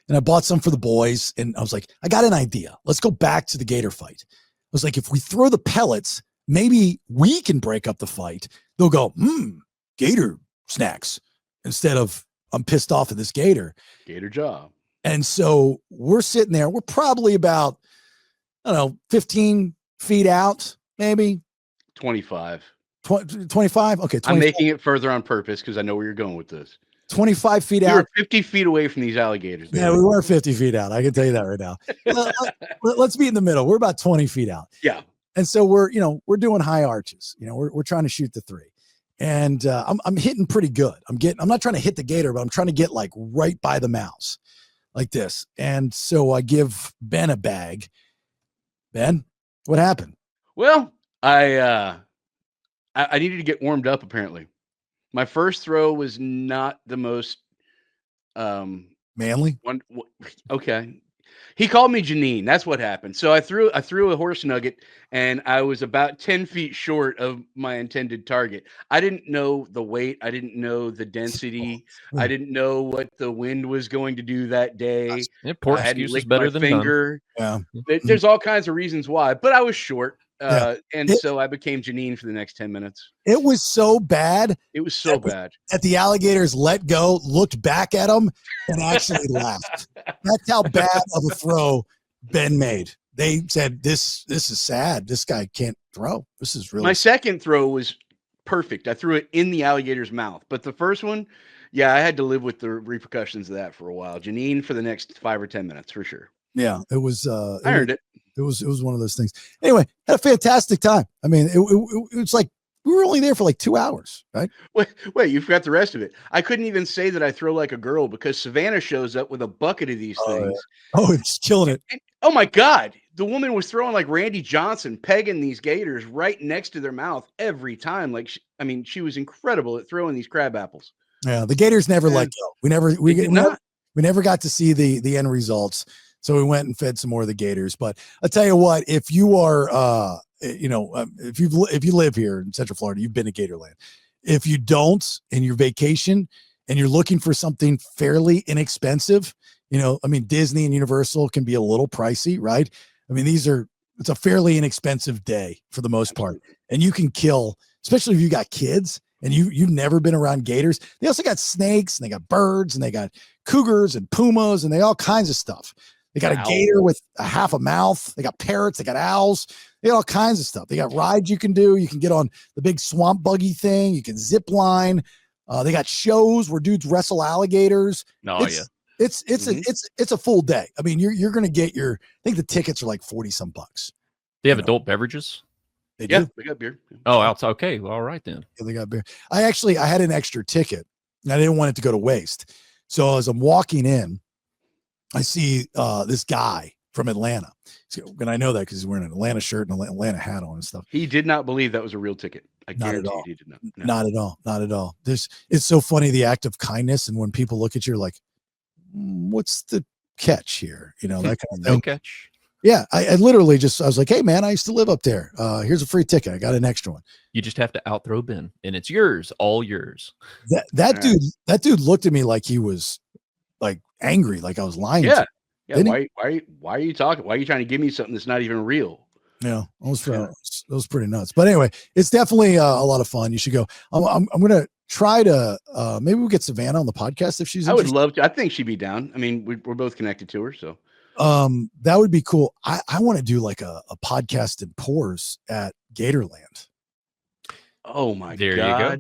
and I bought some for the boys. And I was like, I got an idea. Let's go back to the gator fight. I was like, if we throw the pellets, maybe we can break up the fight. They'll go, gator snacks, instead of I'm pissed off at this gator. Gator jaw. And so we're sitting there. We're probably about, 15 feet out, maybe 25. 25. Okay. 25. I'm making it further on purpose because I know where you're going with this. 25 feet We out. were 50 feet away from these alligators. Yeah, we were 50 feet out. I can tell you that right now. Let's be in the middle. We're about 20 feet out. Yeah. And so we're doing high arches. We're trying to shoot the 3. And I'm hitting pretty good. I'm not trying to hit the gator, but I'm trying to get like right by the mouse like this. And so I give Ben a bag. Ben, what happened? Well, I needed to get warmed up apparently. My first throw was not the most manly. Okay. He called me Janine. That's what happened. So I threw a horse nugget and I was about 10 feet short of my intended target. I didn't know the weight. I didn't know the density. I didn't know what the wind was going to do that day. Poor excuse is better than finger. None. Yeah. There's all kinds of reasons why, but I was short. So I became Janine for the next 10 minutes. It was so bad. It was so bad that the alligators let go, looked back at him, and actually laughed. That's how bad of a throw Ben made. They said, "This is sad. This guy can't throw. This is really." My second throw was perfect. I threw it in the alligator's mouth, but the first one, I had to live with the repercussions of that for a while. Janine for the next 5 or 10 minutes for sure. Yeah, it was. I earned it. It was one of those things. Anyway, had a fantastic time. I mean, it was like we were only there for like 2 hours, right? Wait, you forgot the rest of it. I couldn't even say that I throw like a girl because Savannah shows up with a bucket of these things. Oh, it's killing it. And, oh my God. The woman was throwing like Randy Johnson, pegging these gators right next to their mouth every time. Like, she was incredible at throwing these crab apples. Yeah, the gators never let go. We never got to see the end results. So we went and fed some more of the gators. But I'll tell you what, if you are, if you live here in Central Florida, you've been to Gatorland. If you don't, and you're vacation and you're looking for something fairly inexpensive, Disney and Universal can be a little pricey, right? I mean, it's a fairly inexpensive day for the most part. And you can kill, especially if you got kids and you've never been around gators. They also got snakes and they got birds and they got cougars and pumas and they all kinds of stuff. They got a gator with a half a mouth. They got parrots. They got owls. They got all kinds of stuff. They got rides you can do. You can get on the big swamp buggy thing. You can zip line. They got shows where dudes wrestle alligators. It's a full day. I mean, you're going to get I think the tickets are like 40 some bucks. They have adult beverages. They do. They got beer. Oh, outside. Okay. Well, all right then. Yeah, they got beer. I had an extra ticket and I didn't want it to go to waste. So as I'm walking in, I see this guy from Atlanta. And I know that because he's wearing an Atlanta shirt and an Atlanta hat on and stuff. He did not believe that was a real ticket. I guarantee he did not. No. Not at all. Not at all. It's so funny, the act of kindness. And when people look at you like, what's the catch here? That kind of thing. No catch. Yeah. I literally I was like, hey man, I used to live up there. Here's a free ticket. I got an extra one. You just have to outthrow Ben and it's yours, all yours. That dude looked at me like he was like angry, like I was lying. Yeah. Why are you talking? Why are you trying to give me something that's not even real? Yeah, that was pretty nuts. But anyway, it's definitely a lot of fun. You should go. I'm gonna try to maybe we'll get Savannah on the podcast if she's. I would love to. I think she'd be down. I mean, we're both connected to her, so that would be cool. I want to do like a podcast in Pours at Gatorland. Oh my God, you go.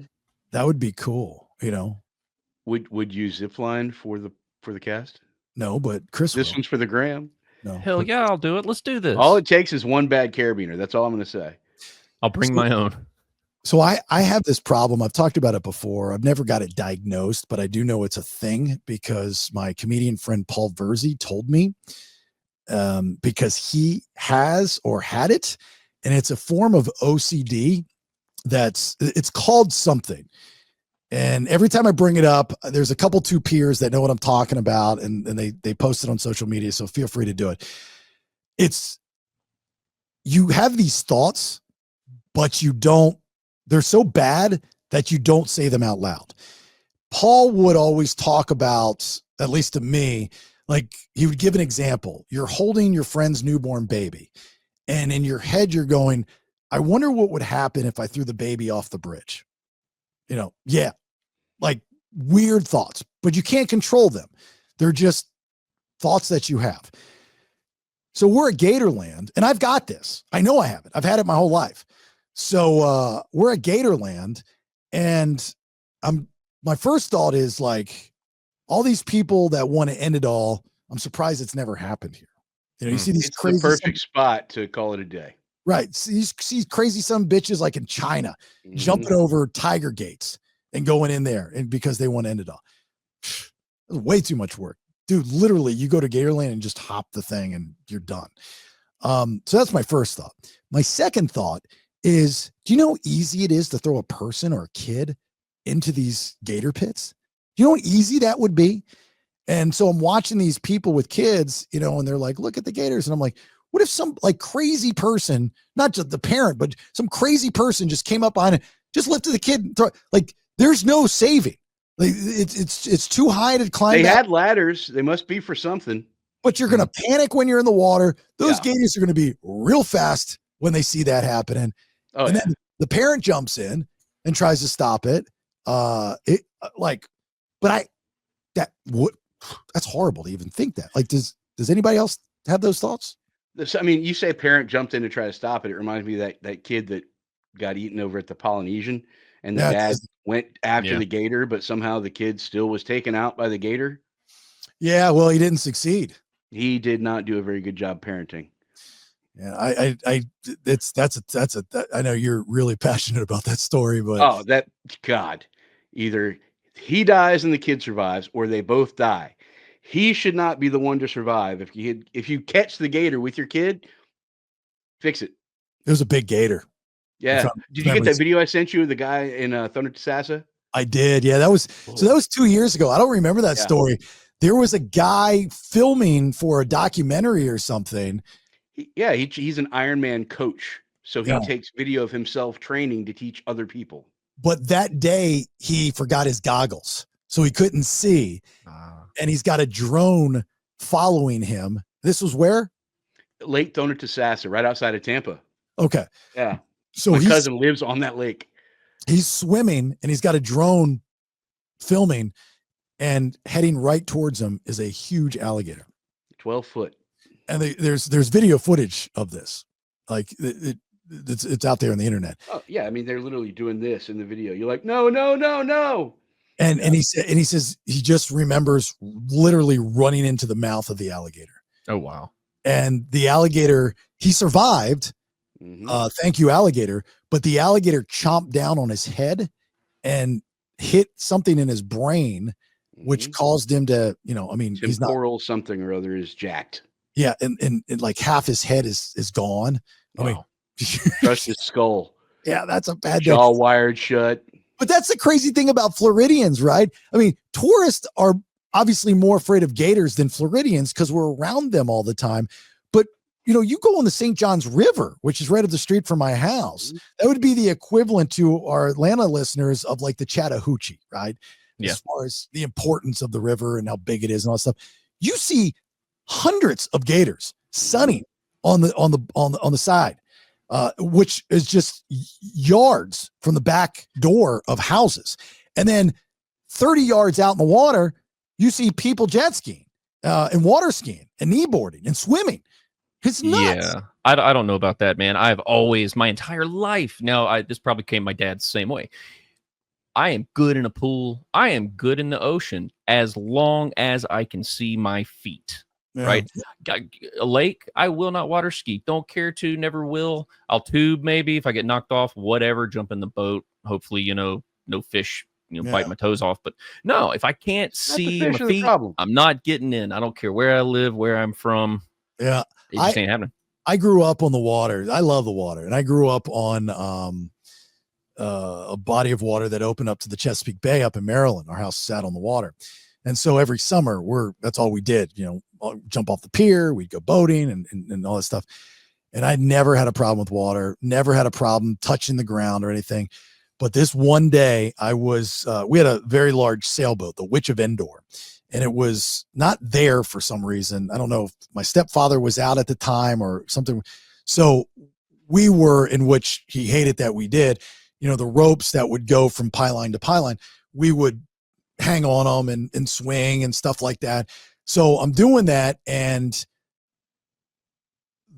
That would be cool. Would you zip line for the cast? No, but Chris. This one's for the gram. No. Hell yeah, I'll do it. Let's do this. All it takes is one bad carabiner. That's all I'm going to say. I'll bring my own. So I have this problem. I've talked about it before. I've never got it diagnosed, but I do know it's a thing because my comedian friend Paul Verzi told me because he has or had it, and it's a form of OCD it's called something. And every time I bring it up, there's a couple two peers that know what I'm talking about, and they post it on social media. So feel free to do it. You have these thoughts, but they're so bad that you don't say them out loud. Paul would always talk about, at least to me, Like he would give an example. You're holding your friend's newborn baby, and in your head, you're going, I wonder what would happen if I threw the baby off the bridge. Yeah, like weird thoughts, but you can't control them. They're just thoughts that you have. So we're at Gatorland, and I've got this. I know I have it. I've had it my whole life. So we're at Gatorland, and my first thought is like, all these people that want to end it all, I'm surprised it's never happened here. You see these It's crazy, the perfect spot to call it a day. right? See crazy some bitches like in China jumping over tiger gates and going in there, and because they want to end it all. Way too much work, dude. Literally, you go to Gatorland and just hop the thing, and you're done. So that's my first thought. My second thought is, do you know how easy it is to throw a person or a kid into these gator pits? Do you know how easy that would be? And so I'm watching these people with kids, and they're like, look at the gators. And I'm like, what if some like crazy person, not just the parent, but some crazy person just came up on it, just lifted the kid and throw, like, there's no saving. Like it's too high to climb. They back. had ladders. They must be for something. But you're going to panic when you're in the water. Those gators are going to be real fast when they see that happening. And then the parent jumps in and tries to stop it. That's horrible to even think that. Like, does anybody else have those thoughts? I mean, you say a parent jumped in to try to stop it. It reminds me of that kid that got eaten over at the Polynesian, and the dad went after the gator, but somehow the kid still was taken out by the gator. Yeah, well, he didn't succeed. He did not do a very good job parenting. Yeah, I know you're really passionate about that story, but either he dies and the kid survives, or they both die. He should not be the one to survive. If you catch the gator with your kid, fix it. It was a big gator. Yeah. Did you get that video I sent you of the guy in Thunder to Sassa? I did. Yeah, that was 2 years ago. I don't remember that story. There was a guy filming for a documentary or something. He's an Ironman coach. So he takes video of himself training to teach other people. But that day he forgot his goggles, so he couldn't see. And he's got a drone following him. This was where? Lake Thunder to Sassa, right outside of Tampa. Okay. Yeah. So my cousin lives on that lake. He's swimming, and he's got a drone filming, and heading right towards him is a huge alligator. 12 foot. And there's video footage of this. Like it's out there on the internet. Oh yeah. I mean, they're literally doing this in the video. You're like, no, no, no, no. And he says he just remembers literally running into the mouth of the alligator. Oh, wow. And the alligator, he survived. Thank you, alligator. But the alligator chomped down on his head and hit something in his brain, which caused him to, he's not, temporal something or other is jacked. Yeah. And like half his head is gone. Wow. I mean, crushed his skull. Yeah, that's a bad jaw wired shut. But that's the crazy thing about Floridians, right? I mean, tourists are obviously more afraid of gators than Floridians because we're around them all the time. But, you go on the St. Johns River, which is right up the street from my house. That would be the equivalent to our Atlanta listeners of like the Chattahoochee, right? As far as the importance of the river and how big it is and all that stuff. You see hundreds of gators sunning on the side. Which is just yards from the back door of houses. And then 30 yards out in the water, you see people jet skiing and water skiing and kneeboarding and swimming. It's nuts. Yeah, I don't know about that, man. I've always, my entire life, this probably came my dad's same way. I am good in a pool. I am good in the ocean as long as I can see my feet. Yeah. Right. A lake, I will not water ski. Don't care to, never will. I'll tube maybe if I get knocked off, whatever, jump in the boat. Hopefully, no fish, bite my toes off. But no, if I can't see my feet, I'm not getting in. I don't care where I live, where I'm from. Yeah. It just ain't happening. I grew up on the water. I love the water. And I grew up on a body of water that opened up to the Chesapeake Bay up in Maryland. Our house sat on the water. And so every summer that's all we did, jump off the pier, we'd go boating and all that stuff. And I never had a problem with water, never had a problem touching the ground or anything. But this one day we had a very large sailboat, the Witch of Endor. and it was not there for some reason. I don't know if my stepfather was out at the time or something. So we were, in which he hated that we did, the ropes that would go from pylon to pylon, we would hang on them and swing and stuff like that. So I'm doing that, and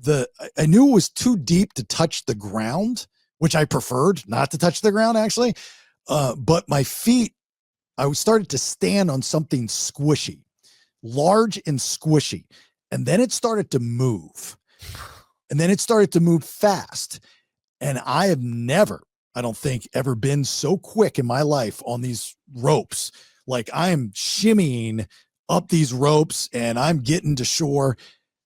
I knew it was too deep to touch the ground, which I preferred not to touch the ground actually. But my feet, I started to stand on something squishy, large and squishy. And then it started to move. And then it started to move fast. And I have never, I don't think, ever been so quick in my life on these ropes. Like, I'm shimmying up these ropes and I'm getting to shore.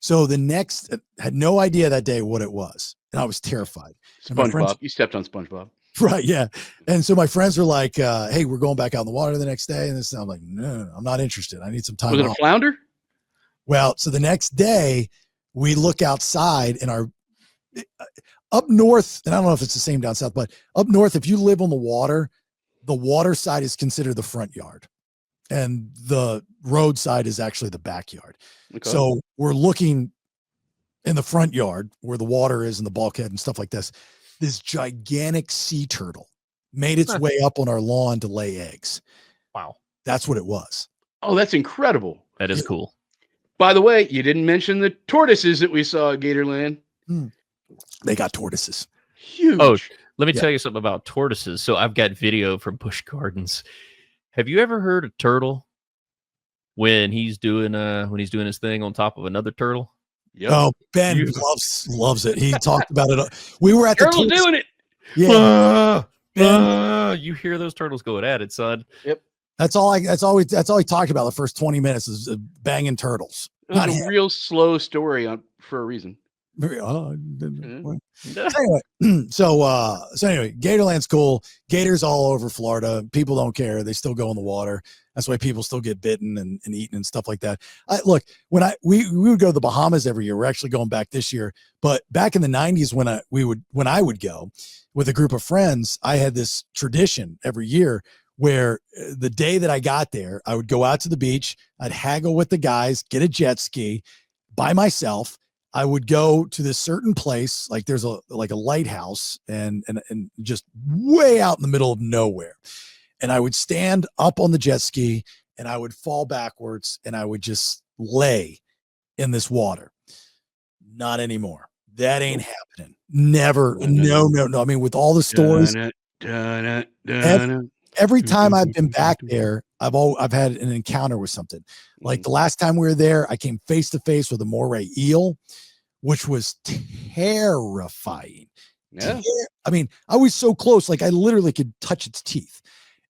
So the next, had no idea that day what it was. And I was terrified. SpongeBob. You stepped on SpongeBob. Right. Yeah. And so my friends were like, hey, we're going back out in the water the next day. And this, I'm like, no, I'm not interested. I need some time. Was it a flounder? Well, so the next day we look outside and up north, and I don't know if it's the same down south, but up north, if you live on the water side is considered the front yard and the road side is actually the backyard. Okay. So we're looking in the front yard where the water is and the bulkhead and stuff like this. This gigantic sea turtle made its way up on our lawn to lay eggs. Wow. That's what it was. Oh, that's incredible. That is cool. By the way, you didn't mention the tortoises that we saw at Gatorland. They got tortoises. Huge. Oh, let me tell you something about tortoises. So I've got video from Busch Gardens. Have you ever heard a turtle when he's doing his thing on top of another turtle? Yep. Oh, Ben loves it. He talked about it. We were at the turtle doing it. Yeah. You hear those turtles going at it, son. Yep. That's all he talked about the first 20 minutes is banging turtles. It was a real slow story for a reason. Anyway, so anyway, Gatorland's cool. Gators all over Florida. People don't care. They still go in the water. That's why people still get bitten and eaten and stuff like that. Look, when we would go to the Bahamas every year. We're actually going back this year, but back in the 90s when I would go with a group of friends, I had this tradition every year where the day that I got there, I would go out to the beach. I'd haggle with the guys, get a jet ski by myself. I would go to this certain place, like there's a lighthouse and just way out in the middle of nowhere. And I would stand up on the jet ski and I would fall backwards and I would just lay in this water. Not anymore. That ain't happening. Never. No. I mean, with all the stories, every time I've been back there, I've had an encounter with something. Like the last time we were there, I came face to face with a moray eel, which was terrifying. Yeah. I mean, I was so close, like I literally could touch its teeth.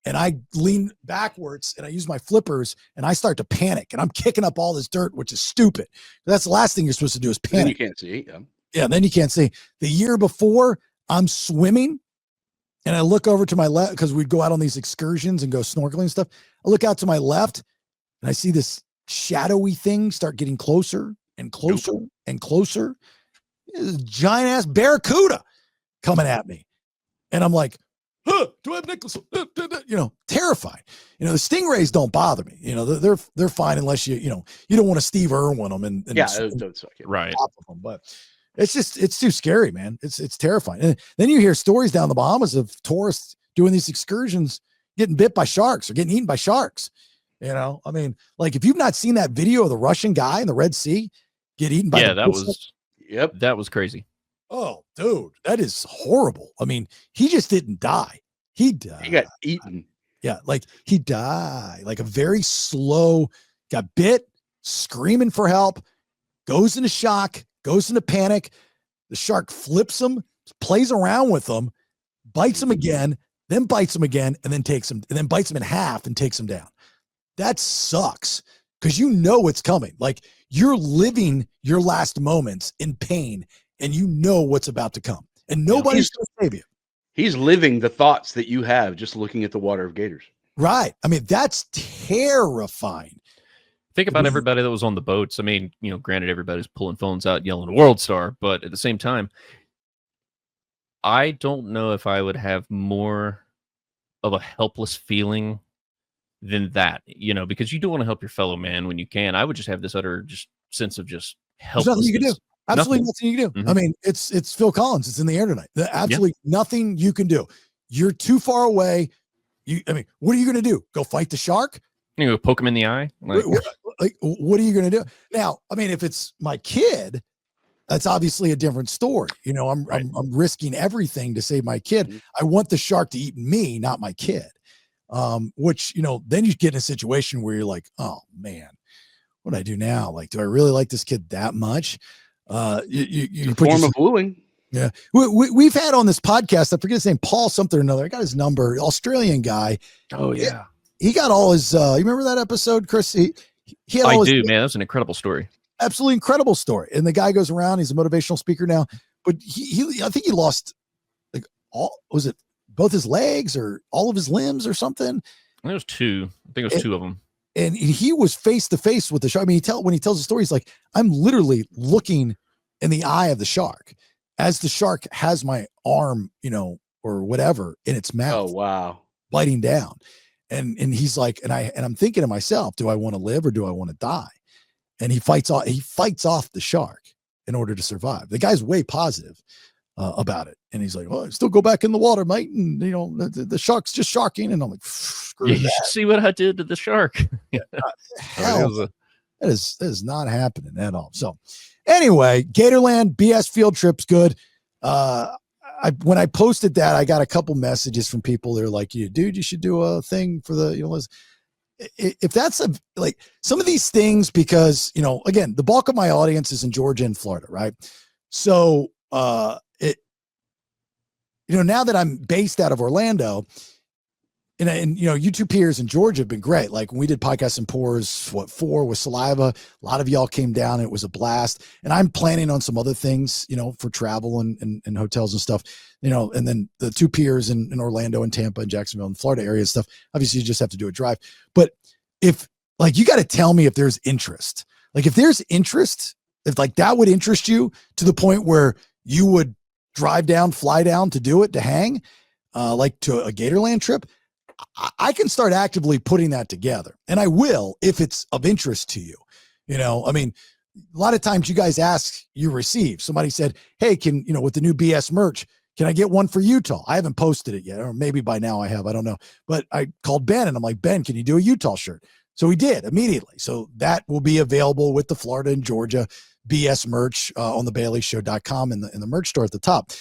And I lean backwards and I use my flippers and I start to panic and I'm kicking up all this dirt, which is stupid. That's the last thing you're supposed to do is panic. Then you can't see. Yeah. Then you can't see. The year before, I'm swimming and I look over to my left because we'd go out on these excursions and go snorkeling and stuff. I look out to my left and I see this shadowy thing start getting closer and closer and closer. This giant ass barracuda coming at me. And I'm like, do I have necklace? Terrified. The stingrays don't bother me. They're fine unless you don't want to Steve Irwin them and right. Them, but it's too scary, man. It's terrifying. And then you hear stories down the Bahamas of tourists doing these excursions, getting bit by sharks or getting eaten by sharks. I mean, like if you've not seen that video of the Russian guy in the Red Sea get eaten by that was crazy. Oh, dude, that is horrible. I mean, he just didn't die. He died. He got eaten. Yeah, like he died. Like a very slow, got bit, screaming for help, goes into shock, goes into panic. The shark flips him, plays around with him, bites him again, then bites him again, and then takes him, and then bites him in half and takes him down. That sucks because it's coming. Like you're living your last moments in pain and you know what's about to come and nobody's going to save you. He's living the thoughts that you have just looking at the water of Gators. Right. I mean, that's terrifying. Think about everybody that was on the boats. I mean, granted, everybody's pulling phones out, yelling "World Star," but at the same time, I don't know if I would have more of a helpless feeling than that, because you do want to help your fellow man when you can. I would just have this utter just sense of just There's nothing you can do. helplessness. Absolutely nothing you can do. Mhm. I mean, it's Phil Collins. It's in the air tonight. Absolutely nothing you can do. You're too far away. What are you going to do? Go fight the shark? You go poke him in the eye. What are you going to do? Now, I mean, if it's my kid, that's obviously a different story. I'm risking everything to save my kid. I want the shark to eat me, not my kid. Which, then you get in a situation where you're like, oh man, what do I do now? Like, do I really like this kid that much? You put form of wooing. Yeah. We've had on this podcast, I forget his name, Paul something or another. I got his number, Australian guy. Oh yeah. He got all his, you remember that episode, Chris? He had all I his, do, man. That's an incredible story. Absolutely incredible story. And the guy goes around, he's a motivational speaker now, but I think he lost both his legs or all of his limbs or something. I think it was two of them. And he was face to face with the shark. I mean, when he tells the story, he's like, I'm literally looking in the eye of the shark as the shark has my arm, or whatever in its mouth. Oh, wow. Biting down. And he's like, and I'm thinking to myself, do I want to live or do I want to die? And he fights off the shark in order to survive. The guy's way positive about it. And he's like, oh, I still go back in the water, mate. And the shark's just sharking. And I'm like, screw You that. should see what I did to the shark. Hell, that is not happening at all. So anyway, Gatorland BS field trip's good. When I posted that, I got a couple messages from people. They're like, dude, you should do a thing for the, if that's some of these things, because, again, the bulk of my audience is in Georgia and Florida. Right. So, now that I'm based out of Orlando, and you two peers in Georgia have been great. Like when we did Podcasts and Pours, 4 with Saliva, a lot of y'all came down. It was a blast. And I'm planning on some other things, for travel and hotels and stuff, and then the two peers in Orlando and Tampa and Jacksonville and Florida area and stuff. Obviously you just have to do a drive, but if you got to tell me if there's interest, if there's interest, if that would interest you to the point where you would fly down to do it, to hang, to a Gatorland trip, I can start actively putting that together, and I will if it's of interest to you. I mean, a lot of times you guys ask, you receive. Somebody said, hey, with the new BS merch, can I get one for Utah? I haven't posted it yet, or maybe by now I have, I don't know. But I called Ben and I'm like, Ben, can you do a Utah shirt? So he did immediately. So that will be available with the Florida and Georgia BS merch on the BaileyShow.com in the merch store at the top.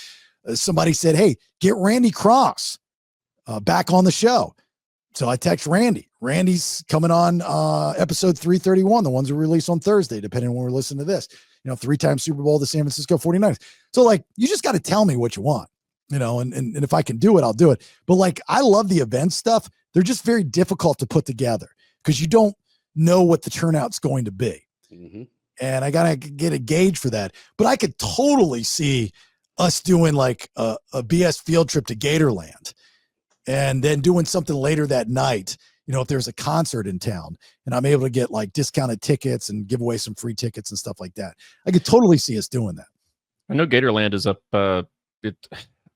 Somebody said, hey, get Randy Cross back on the show. So I text Randy. Randy's coming on episode 331, the ones we release on Thursday, depending on when we're listening to this. 3-time Super Bowl, the San Francisco 49ers. So you just got to tell me what you want, and if I can do it, I'll do it. But I love the event stuff. They're just very difficult to put together because you don't know what the turnout's going to be. Mm-hmm. And I got to get a gauge for that. But I could totally see us doing a BS field trip to Gatorland and then doing something later that night, if there's a concert in town and I'm able to get discounted tickets and give away some free tickets and stuff like that. I could totally see us doing that. I know Gatorland is up.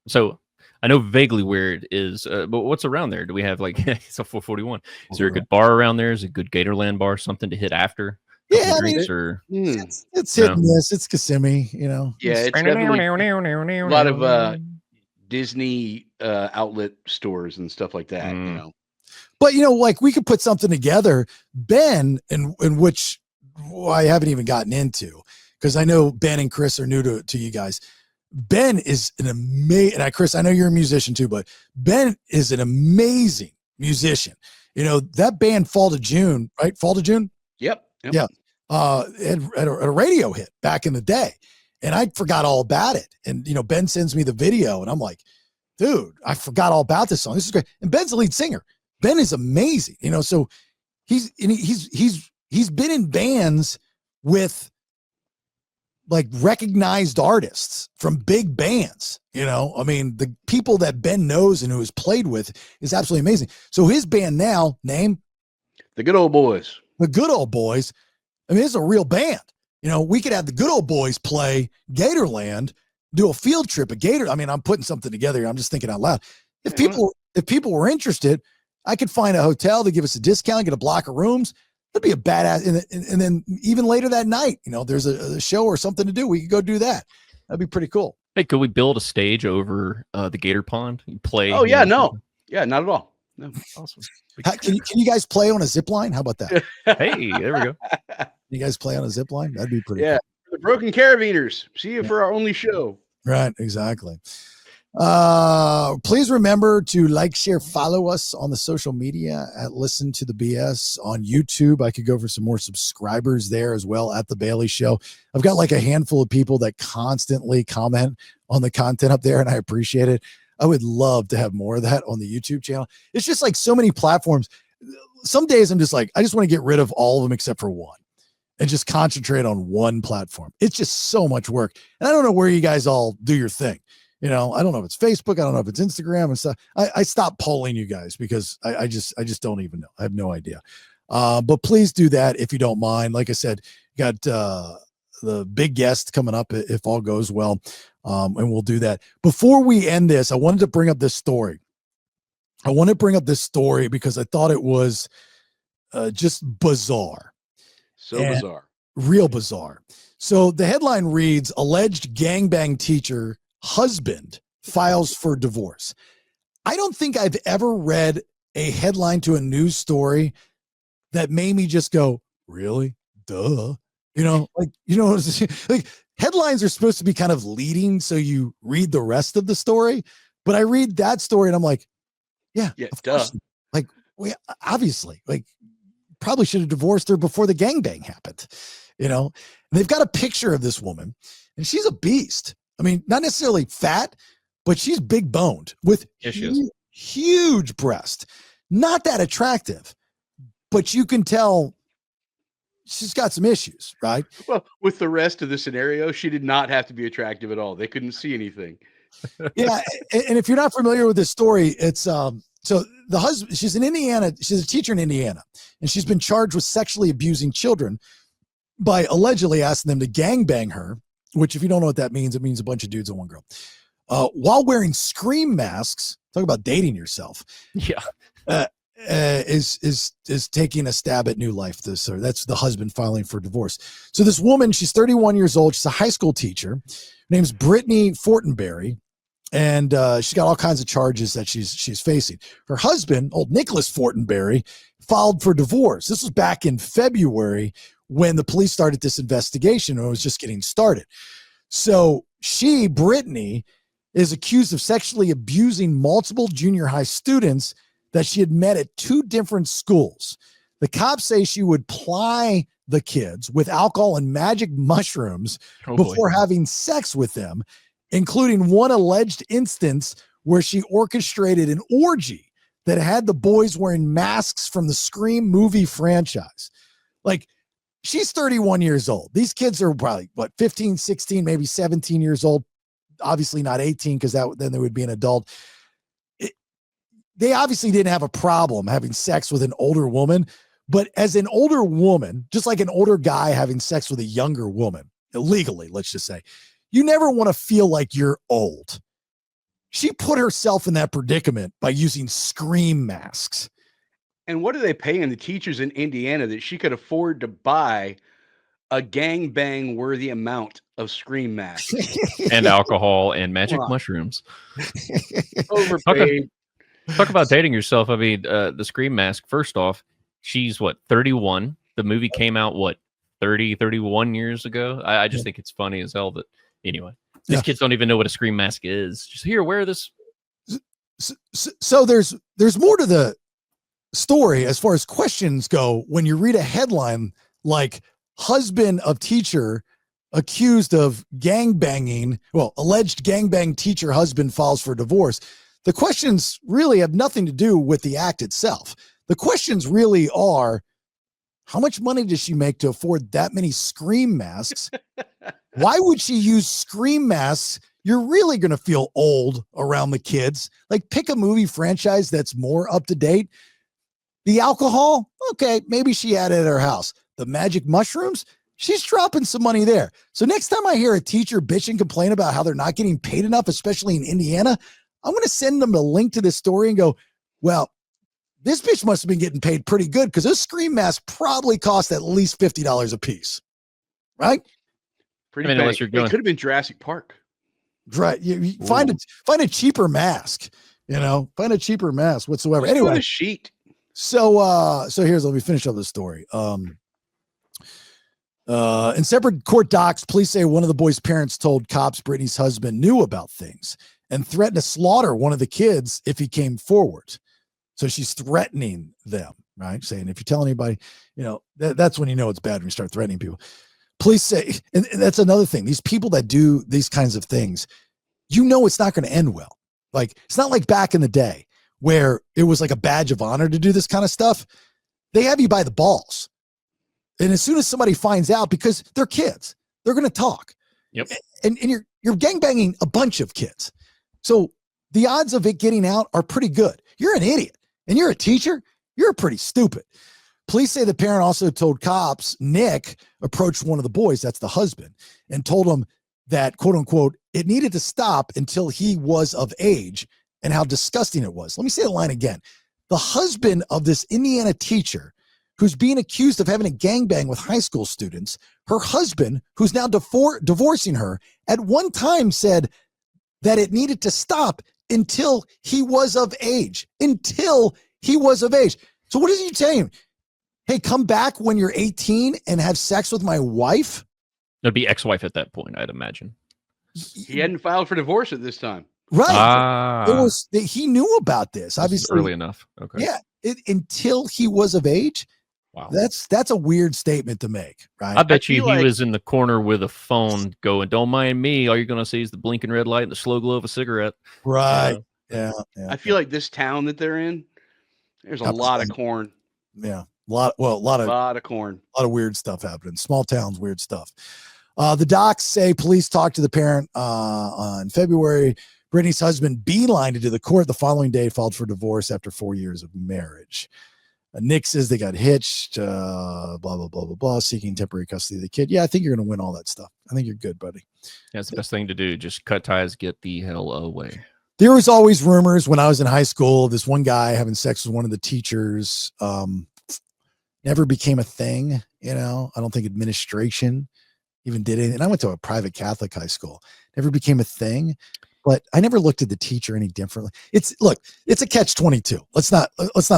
So I know vaguely where it is, but what's around there? Do we have it's a 441? Is there a good bar around there? Is a good Gatorland bar something to hit after? Yeah, it's hit and miss. It's Kissimmee, Yeah, it's definitely a lot of Disney outlet stores and stuff like that. But we could put something together, Ben, in which I haven't even gotten into, because I know Ben and Chris are new to you guys. Ben is an amazing, and Chris, I know you're a musician too, but Ben is an amazing musician. That band Fall to June, right? Fall to June. Yep. Yeah. Had a radio hit back in the day, and I forgot all about it. And Ben sends me the video, and I'm like, dude, I forgot all about this song. This is great. And Ben's the lead singer. Ben is amazing. So he's been in bands with recognized artists from big bands. I mean, the people that Ben knows and who has played with is absolutely amazing. So his band now, name The Good Old Boys. The Good Old Boys. I mean, it's a real band. We could have the Good Old Boys play Gatorland, do a field trip at Gator. I mean, I'm putting something together here. I'm just thinking out loud. If people were interested, I could find a hotel to give us a discount, get a block of rooms. That'd be a badass. And then even later that night, there's a show or something to do. We could go do that. That'd be pretty cool. Hey, could we build a stage over the Gator Pond? You play. Oh yeah, no, yeah, not at all. No, awesome. Can you guys play on a zip line? How about that? Hey, there we go. You guys play on a zip line? That'd be pretty. Yeah, cool. the Broken Carabiners. See you for our only show. Right, exactly. Please remember to like, share, follow us on the social media at Listen to the BS on YouTube. I could go for some more subscribers there as well at The Bailey Show. I've got like a handful of people that constantly comment on the content up there, and I appreciate it. I would love to have more of that on the YouTube channel. It's just like so many platforms. Some days I'm just like, I just want to get rid of all of them except for one and just concentrate on one platform. It's just so much work. And I don't know where you guys all do your thing. I don't know if it's Facebook. I don't know if it's Instagram and stuff. I stopped polling you guys because I just don't even know. I have no idea. But please do that if you don't mind. Like I said, got the big guest coming up if all goes well. And we'll do that. Before we end this, I wanted to bring up this story. I want to bring up this story because I thought it was just bizarre. So bizarre. Real bizarre. So the headline reads, alleged gangbang teacher husband files for divorce. I don't think I've ever read a headline to a news story that made me just go, really? Duh. Like headlines are supposed to be kind of leading so you read the rest of the story. But I read that story and I'm like, yeah, of course. Like, we obviously, like, probably should have divorced her before the gangbang happened. And they've got a picture of this woman and she's a beast. I mean, not necessarily fat, but she's big boned with huge breast. Not that attractive, but you can tell she's got some issues, right? Well, with the rest of the scenario, she did not have to be attractive at all. They couldn't see anything. Yeah. And if you're not familiar with this story, it's so the husband, she's in Indiana. She's a teacher in Indiana, and she's been charged with sexually abusing children by allegedly asking them to gangbang her, which if you don't know what that means, it means a bunch of dudes and one girl, while wearing scream masks. Talk about dating yourself. Yeah. Is taking a stab at new life. That's the husband filing for divorce. So this woman, she's 31 years old. She's a high school teacher. Her name's Brittany Fortenberry. And she's got all kinds of charges that she's facing. Her husband, old Nicholas Fortenberry, filed for divorce. This was back in February when the police started this investigation and it was just getting started. So Brittany, is accused of sexually abusing multiple junior high students that she had met at two different schools. The cops say she would ply the kids with alcohol and magic mushrooms before having sex with them, including one alleged instance where she orchestrated an orgy that had the boys wearing masks from the Scream movie franchise. Like, she's 31 years old. These kids are probably, 15, 16, maybe 17 years old. Obviously not 18 because then they would be an adult. They obviously didn't have a problem having sex with an older woman, but as an older woman, just like an older guy having sex with a younger woman, illegally, let's just say, you never want to feel like you're old. She put herself in that predicament by using scream masks. And what are they paying the teachers in Indiana that she could afford to buy a gangbang worthy amount of scream masks and alcohol and magic mushrooms? Overpaid. Talk about dating yourself. I mean, the scream mask, first off, she's 31. The movie came out 31 years ago. I just think it's funny as hell that anyway, these kids don't even know what a scream mask is. Just here, wear this. So there's more to the story as far as questions go when you read a headline like husband of teacher accused of gangbanging, alleged gangbang teacher husband files for divorce. The questions really have nothing to do with the act itself. The questions really are, how much money does she make to afford that many scream masks? Why would she use scream masks? You're really going to feel old around the kids. Like, pick a movie franchise that's more up to date. The alcohol, okay, maybe she had it at her house. The magic mushrooms, she's dropping some money there. So next time I hear a teacher bitch and complain about how they're not getting paid enough, especially in Indiana, I'm going to send them a link to this story and go, well, this bitch must have been getting paid pretty good because those scream masks probably cost at least $50 a piece, right? Pretty I mean, unless big. you're It going- could have been Jurassic Park. Right. You find a cheaper mask, find a cheaper mask whatsoever. Let's go with Anyway, a sheet. so let me finish up the story. In separate court docs, police say one of the boys' parents told cops Brittany's husband knew about things and threatened to slaughter one of the kids if he came forward. So she's threatening them, right? Saying, if you tell anybody, that's when you know it's bad, when you start threatening people. Police say, and that's another thing, these people that do these kinds of things, it's not going to end well. Like, it's not like back in the day where it was like a badge of honor to do this kind of stuff. They have you by the balls. And as soon as somebody finds out, because they're kids, they're going to talk. Yep. And you're gangbanging a bunch of kids. So the odds of it getting out are pretty good. You're an idiot and you're a teacher. You're pretty stupid. Police say the parent also told cops Nick approached one of the boys, that's the husband, and told him that, quote unquote, it needed to stop until he was of age and how disgusting it was. Let me say the line again. The husband of this Indiana teacher who's being accused of having a gangbang with high school students, her husband, who's now divorcing her, at one time said that it needed to stop until he was of age. Until he was of age. So what is he saying? Hey, come back when you're 18 and have sex with my wife? It'd be ex-wife at that point, I'd imagine. He hadn't filed for divorce at this time. Right. He knew about this, obviously. Early enough. Okay. Yeah. Until he was of age. Wow. That's a weird statement to make, right? I bet you he was in the corner with a phone going, don't mind me. All you're going to see is the blinking red light and the slow glow of a cigarette. Right. Yeah. I feel like this town that they're in, there's a lot of corn. Yeah. A lot of corn. A lot of weird stuff happening. Small towns, weird stuff. The docs say police talked to the parent on February. Brittany's husband beelined into the court the following day, filed for divorce after 4 years of marriage. Nick says they got hitched, blah, blah, blah, blah, blah, seeking temporary custody of the kid. Yeah, I think you're going to win all that stuff. I think you're good, buddy. That's the best thing to do. Just cut ties, get the hell away. There was always rumors when I was in high school, this one guy having sex with one of the teachers, never became a thing. I don't think administration even did anything. And I went to a private Catholic high school, never became a thing, but I never looked at the teacher any differently. It's a catch-22. Let's not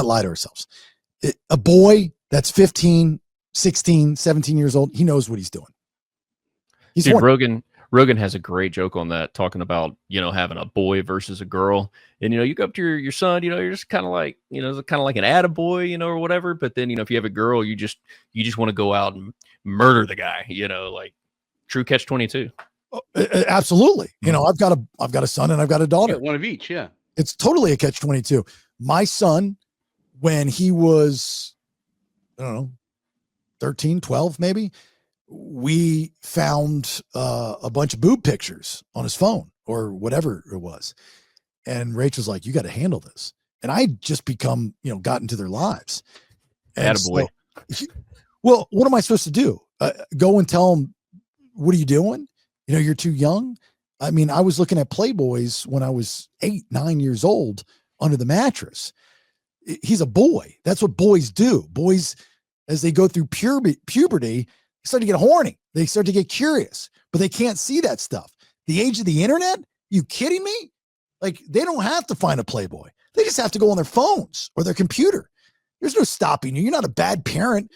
lie to ourselves. A boy that's 15, 16, 17 years old, he knows what he's doing. Dude, Rogan has a great joke on that, talking about, having a boy versus a girl. And, you go up to your son, you're just kind of like, like an attaboy, or whatever. But then, if you have a girl, you just want to go out and murder the guy, like true catch-22. Absolutely. I've got a son and I've got a daughter. Yeah, one of each. Yeah. It's totally a catch-22. My son, when he was, I don't know, 13, 12, maybe, we found a bunch of boob pictures on his phone or whatever it was. And Rachel's like, you got to handle this. And I just got into their lives. And attaboy. Well, what am I supposed to do? Go and tell them, what are you doing? You're too young. I mean, I was looking at Playboys when I was 8, 9 years old under the mattress. He's a boy. That's what boys do. Boys, as they go through puberty, they start to get horny. They start to get curious, but they can't see that stuff. The age of the internet? You kidding me? Like, they don't have to find a Playboy. They just have to go on their phones or their computer. There's no stopping you. You're not a bad parent.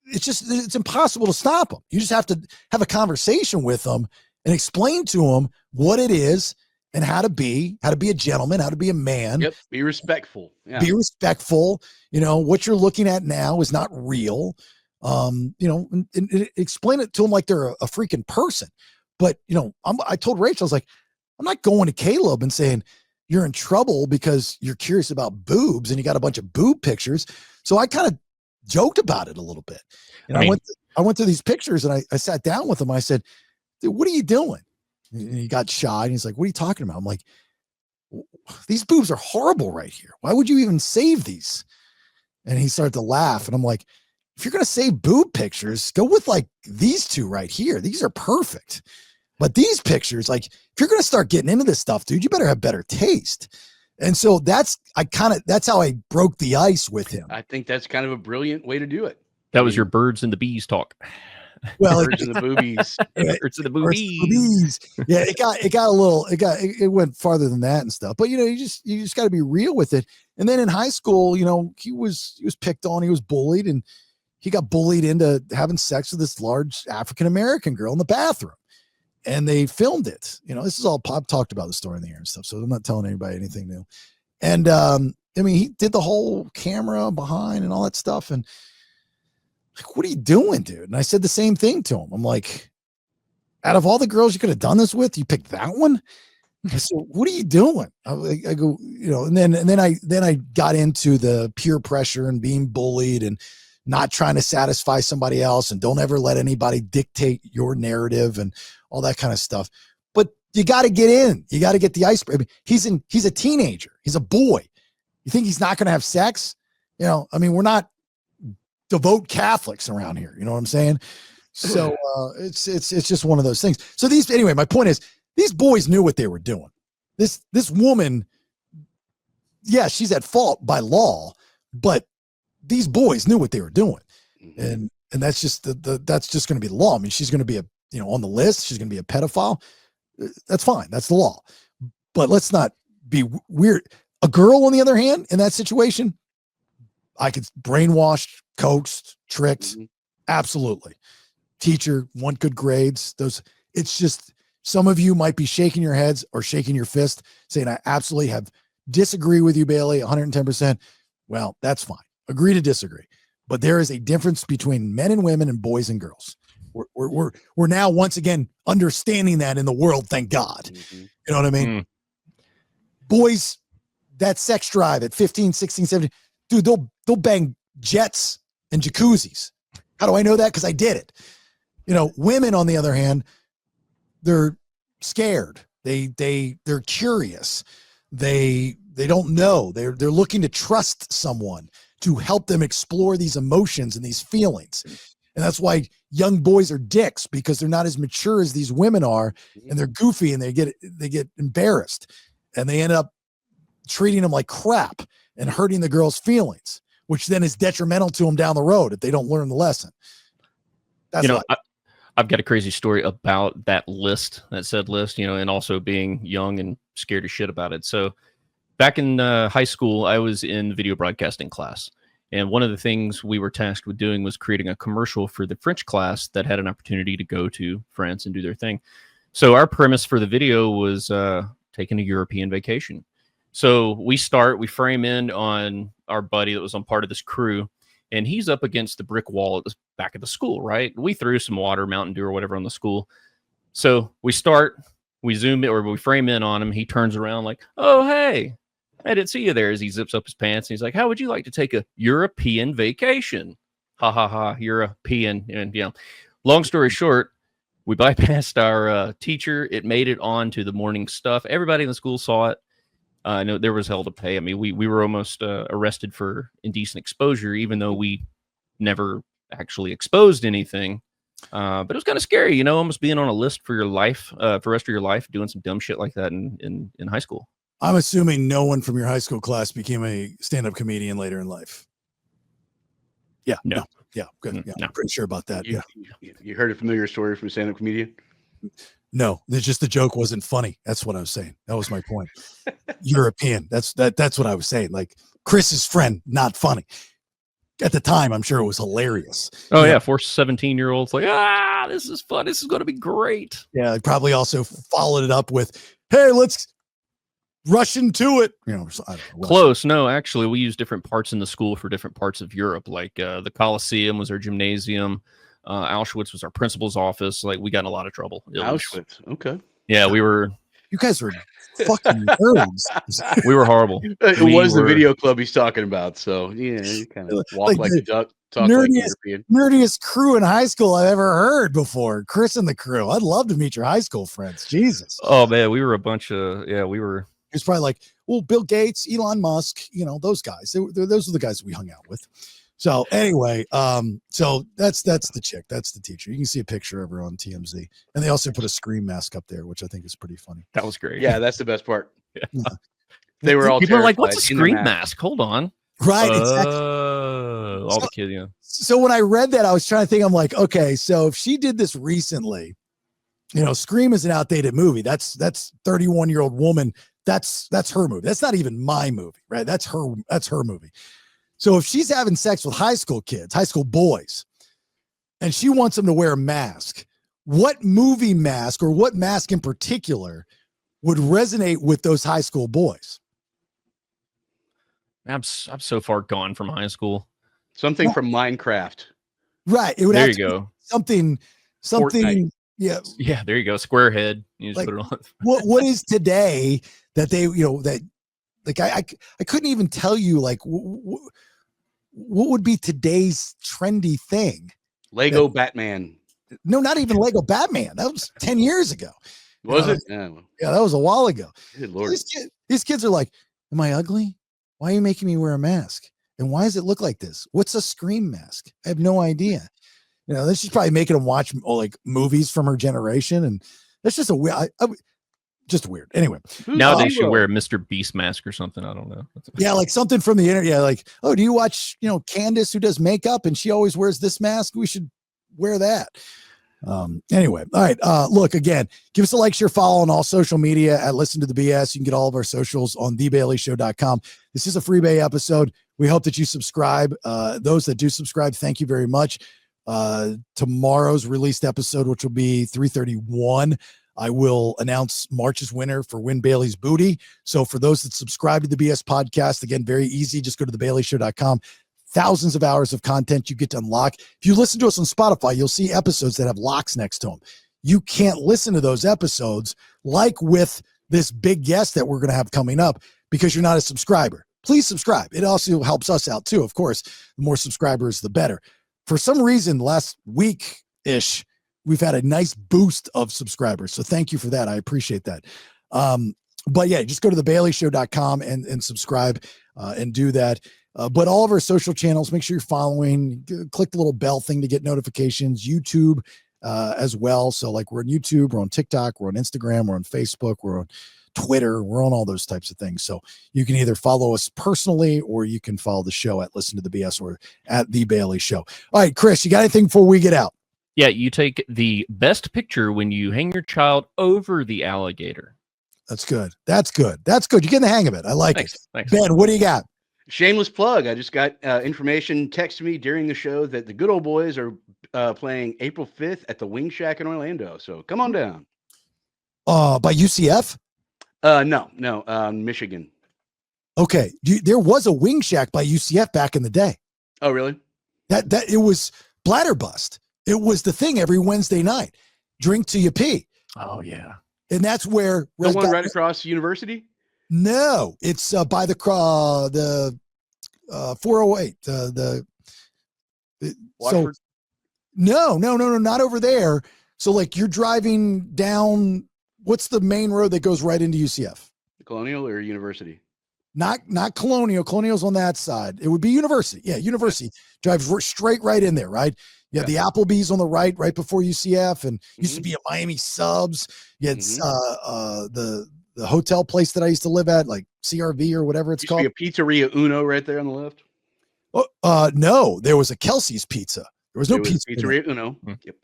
It's impossible to stop them. You just have to have a conversation with them and explain to them what it is and how to be a gentleman, how to be a man. Yep. Be respectful. Yeah. Be respectful. What you're looking at now is not real. And explain it to them like they're a freaking person. But, I told Rachel, I was like, I'm not going to Caleb and saying you're in trouble because you're curious about boobs and you got a bunch of boob pictures. So I kind of joked about it a little bit. And I went through these pictures and I sat down with him. I said, dude, what are you doing? And he got shy and he's like, what are you talking about? I'm like, these boobs are horrible right here. Why would you even save these? And he started to laugh. And I'm like, if you're going to save boob pictures, go with like these two right here. These are perfect. But these pictures, like, if you're going to start getting into this stuff, dude, you better have better taste. And so that's how I broke the ice with him. I think that's kind of a brilliant way to do it. That was your birds and the bees talk. Well, Birds and the boobies. Birds and the boobies. Yeah, it went farther than that and stuff. But you just got to be real with it. And then in high school, he was picked on, he was bullied, and he got bullied into having sex with this large African American girl in the bathroom. And they filmed it. This is all Pop talked about the story in the air and stuff. So I'm not telling anybody anything new. And he did the whole camera behind and all that stuff. And like, what are you doing, dude? And I said the same thing to him. I'm like, out of all the girls you could have done this with, you picked that one. I said, what are you doing? I go, and then I got into the peer pressure and being bullied and not trying to satisfy somebody else, and don't ever let anybody dictate your narrative and all that kind of stuff. But you got to get in. You got to get the iceberg. I mean, he's a teenager. He's a boy. You think he's not going to have sex? We're not devout Catholics around here. You know what I'm saying? So it's just one of those things. So my point is, these boys knew what they were doing. This woman, yeah, she's at fault by law, but these boys knew what they were doing. And that's just that's just going to be the law. I mean, she's going to be on the list. She's going to be a pedophile. That's fine. That's the law. But let's not be weird. A girl, on the other hand, in that situation, I could brainwashed, coaxed, tricked. Absolutely. Teacher, want good grades. It's just, some of you might be shaking your heads or shaking your fist saying, I absolutely disagree with you, Bailey, 110%. Well, that's fine. Agree to disagree. But there is a difference between men and women and boys and girls. We're now once again understanding that in the world. Thank God. You know what I mean? Boys, that sex drive at 15, 16, 17, dude, they'll bang jets and jacuzzis. How do I know that? Because I did it. Women, on the other hand, they're scared. They're curious. They don't know. They're looking to trust someone to help them explore these emotions and these feelings. And that's why young boys are dicks, because they're not as mature as these women are, and they're goofy, and they get embarrassed, and they end up treating them like crap and hurting the girl's feelings, which then is detrimental to them down the road if they don't learn the lesson. That's I've got a crazy story about that said list, and also being young and scared as shit about it. So back in high school, I was in video broadcasting class. And one of the things we were tasked with doing was creating a commercial for the French class that had an opportunity to go to France and do their thing. So our premise for the video was taking a European vacation. So we frame in on our buddy that was on part of this crew, and he's up against the brick wall at the back of the school, right? We threw some water, Mountain Dew or whatever on the school. So we zoom in, or we frame in on him. He turns around like, oh, hey, I didn't see you there, as he zips up his pants. And he's like, how would you like to take a European vacation? Ha, ha, ha, European. And, long story short, we bypassed our teacher. It made it on to the morning stuff. Everybody in the school saw it. I know there was hell to pay. I mean, we were almost arrested for indecent exposure, even though we never actually exposed anything. But it was kind of scary, almost being on a list for your life, for the rest of your life, doing some dumb shit like that in high school. I'm assuming no one from your high school class became a stand-up comedian later in life. Yeah. No. Yeah. Good. Yeah. No. I'm pretty sure about that. You heard a familiar story from a stand-up comedian? No, it's just the joke wasn't funny. That's what I was saying. That was my point. European. That's what I was saying. Like Chris's friend, not funny. At the time, I'm sure it was hilarious. Oh, yeah. 4 17-year-olds like, this is fun. This is going to be great. Yeah. I probably also followed it up with, hey, let's rush into it. I don't know, close. No, actually, we use different parts in the school for different parts of Europe. Like the Colosseum was our gymnasium. Auschwitz was our principal's office. Like, we got in a lot of trouble. Auschwitz. Okay. Yeah, we were. You guys were fucking nerds. We were horrible. It was the video club he's talking about. So, yeah, you kind of walk like a duck, talk like European. Nerdiest crew in high school I've ever heard before. Chris and the crew. I'd love to meet your high school friends. Jesus. Oh, man. We were a bunch of, we were. He was probably like, well, Bill Gates, Elon Musk, those guys. Those are the guys that we hung out with. So anyway, so that's the chick. That's the teacher. You can see a picture of her on TMZ. And they also put a Scream mask up there, which I think is pretty funny. That was great. Yeah, that's the best part. Yeah. They were all People are like, "What's a terrified in their scream mask. mask?" Hold on. Right, exactly. All the kids, yeah. So when I read that, I was trying to think, I'm like, okay, so if she did this recently, Scream is an outdated movie. That's 31-year-old woman. That's her movie. That's not even my movie, right? That's her movie. So if she's having sex with high school kids, high school boys, and she wants them to wear a mask, what movie mask or what mask in particular would resonate with those high school boys? I'm so far gone from high school. Something from Minecraft. Right. It would There have you to be go. something. Fortnite. Yeah. Yeah, there you go. Square head. You just Like, put it on. what is today that they, that like, I couldn't even tell you like what would be today's trendy thing? Lego Batman. No, not even Lego Batman. That was 10 years ago. Was it? Yeah, that was a while ago. Good Lord. These kids are like, am I ugly? Why are you making me wear a mask? And why does it look like this? What's a Scream mask? I have no idea. Then she's probably making them watch like movies from her generation. And that's just a weird, just weird. Anyway. Nowadays you wear a Mr. Beast mask or something. I don't know. Yeah, like something from the internet. Yeah, like, oh, do you watch, Candace who does makeup and she always wears this mask? We should wear that. Anyway, all right. Look, again, give us a like, share, follow on all social media at Listen to the BS. You can get all of our socials on thebaileyshow.com. This is a free Bay episode. We hope that you subscribe. Those that do subscribe, thank you very much. Tomorrow's released episode, which will be 331, I will announce March's winner for Win Bailey's Booty. So for those that subscribe to the BS podcast, again, very easy. Just go to thebaileyshow.com. Thousands of hours of content you get to unlock. If you listen to us on Spotify, you'll see episodes that have locks next to them. You can't listen to those episodes like with this big guest that we're going to have coming up because you're not a subscriber. Please subscribe. It also helps us out too. Of course, the more subscribers, the better. For some reason, last week-ish, we've had a nice boost of subscribers. So thank you for that. I appreciate that. But yeah, just go to thebaileyshow.com and subscribe and do that. But all of our social channels, make sure you're following, click the little bell thing to get notifications, YouTube as well. So like we're on YouTube, we're on TikTok, we're on Instagram, we're on Facebook, we're on Twitter, we're on all those types of things. So you can either follow us personally or you can follow the show at Listen to the BS or at The Bailey Show. All right, Chris, you got anything before we get out? Yeah, you take the best picture when you hang your child over the alligator. That's good. That's good. That's good. You're getting the hang of it. I like it. Thanks. Ben, what do you got? Shameless plug. I just got information texted me during the show that the Good Old Boys are playing April 5th at the Wing Shack in Orlando. So come on down. By UCF? No, Michigan. Okay. There was a Wing Shack by UCF back in the day. Oh, really? That it was Bladder Bust. It was the thing every Wednesday night. Drink till you pee. Oh, yeah. And that's where The one right across University? No, it's by the 408. Watford? No, not over there. So like you're driving down, what's the main road that goes right into UCF? Colonial or University? Not Colonial. Colonial's on that side. It would be University. Yeah, University. Drives straight right in there, right? You had the Applebee's on the right before UCF, and used to be a Miami Subs. You had the hotel place that I used to live at, like CRV or whatever it's called. Be a Pizzeria Uno right there on the left. No, there was a Kelsey's Pizza. There was no pizza. Pizzeria Uno. Yep.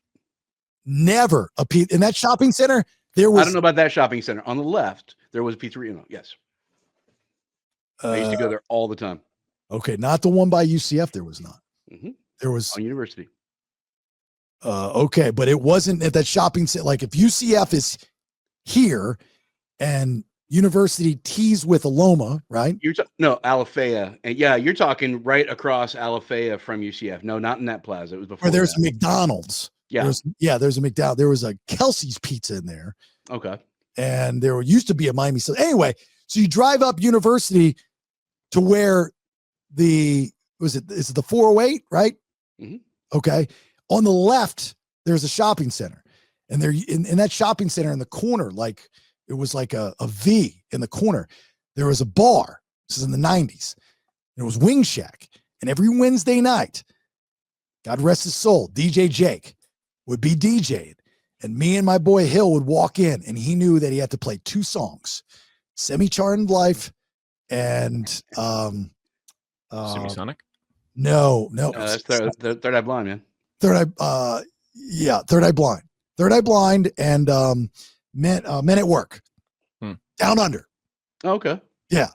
Never a pizza in that shopping center. There was. I don't know about that shopping center. On the left, there was a Pizzeria Uno. Yes. I used to go there all the time. Okay, not the one by UCF. There was not. There was on University. Okay, but it wasn't at that shopping center. Like if UCF is here and University tees with Aloma, right? No, Alafaya. And yeah, you're talking right across Alafaya from UCF. No, not in that plaza. It was before. Where there's McDonald's. Yeah. There's a McDonald's. There was a Kelsey's Pizza in there. Okay. And there used to be a Miami. So anyway, so you drive up University to where is it the 408, right? Okay. On the left, there's a shopping center. And there in that shopping center in the corner, like it was like a V in the corner, there was a bar. This is in the 90s. And it was Wing Shack. And every Wednesday night, God rest his soul, DJ Jake would be DJing. And me and my boy Hill would walk in, and he knew that he had to play two songs, Semi-Charmed Life and Supersonic? no, That's third eye blind, man. Third Eye Blind. Third Eye Blind and Men at Work. Down Under. Okay. Yeah.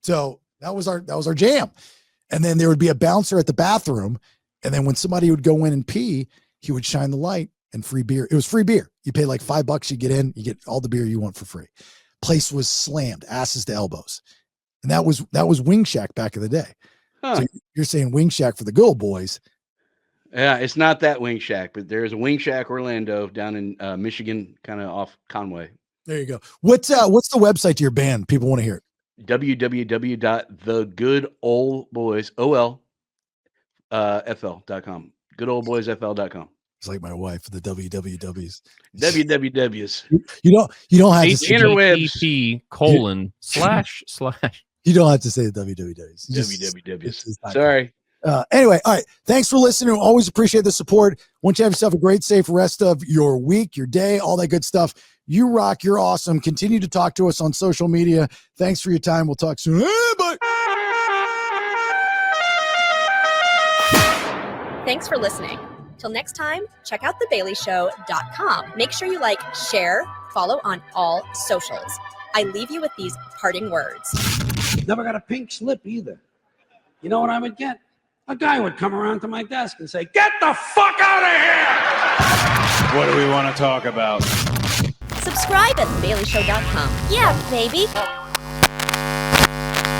So that was our jam. And then there would be a bouncer at the bathroom, and then when somebody would go in and pee, he would shine the light and free beer. It was free beer. You pay like $5, you get in, you get all the beer you want for free. Place was slammed, asses to elbows. And that was Wing Shack back in the day. Huh. So you're saying Wing Shack for the good old boys. Yeah, it's not that Wing Shack, but there's a Wing Shack Orlando down in Michigan, kind of off Conway. There you go. What's the website to your band? People want to hear it. www.thegoodoldboysfl.com. Goodoldboysfl.com. It's like my wife, the WWWs. wwws. You don't have to say HTTP:// You don't have to say the WWWs. wwws. Sorry. Anyway, all right. Thanks for listening. Always appreciate the support. Want you to have yourself a great, safe rest of your week, your day, all that good stuff. You rock. You're awesome. Continue to talk to us on social media. Thanks for your time. We'll talk soon. Bye. Thanks for listening. Till next time, check out thebaileyshow.com. Make sure you like, share, follow on all socials. I leave you with these parting words. Never got a pink slip either. You know what I would get? A guy would come around to my desk and say, "Get the fuck out of here!" What do we want to talk about? Subscribe at thebaileyshow.com. Yeah, baby.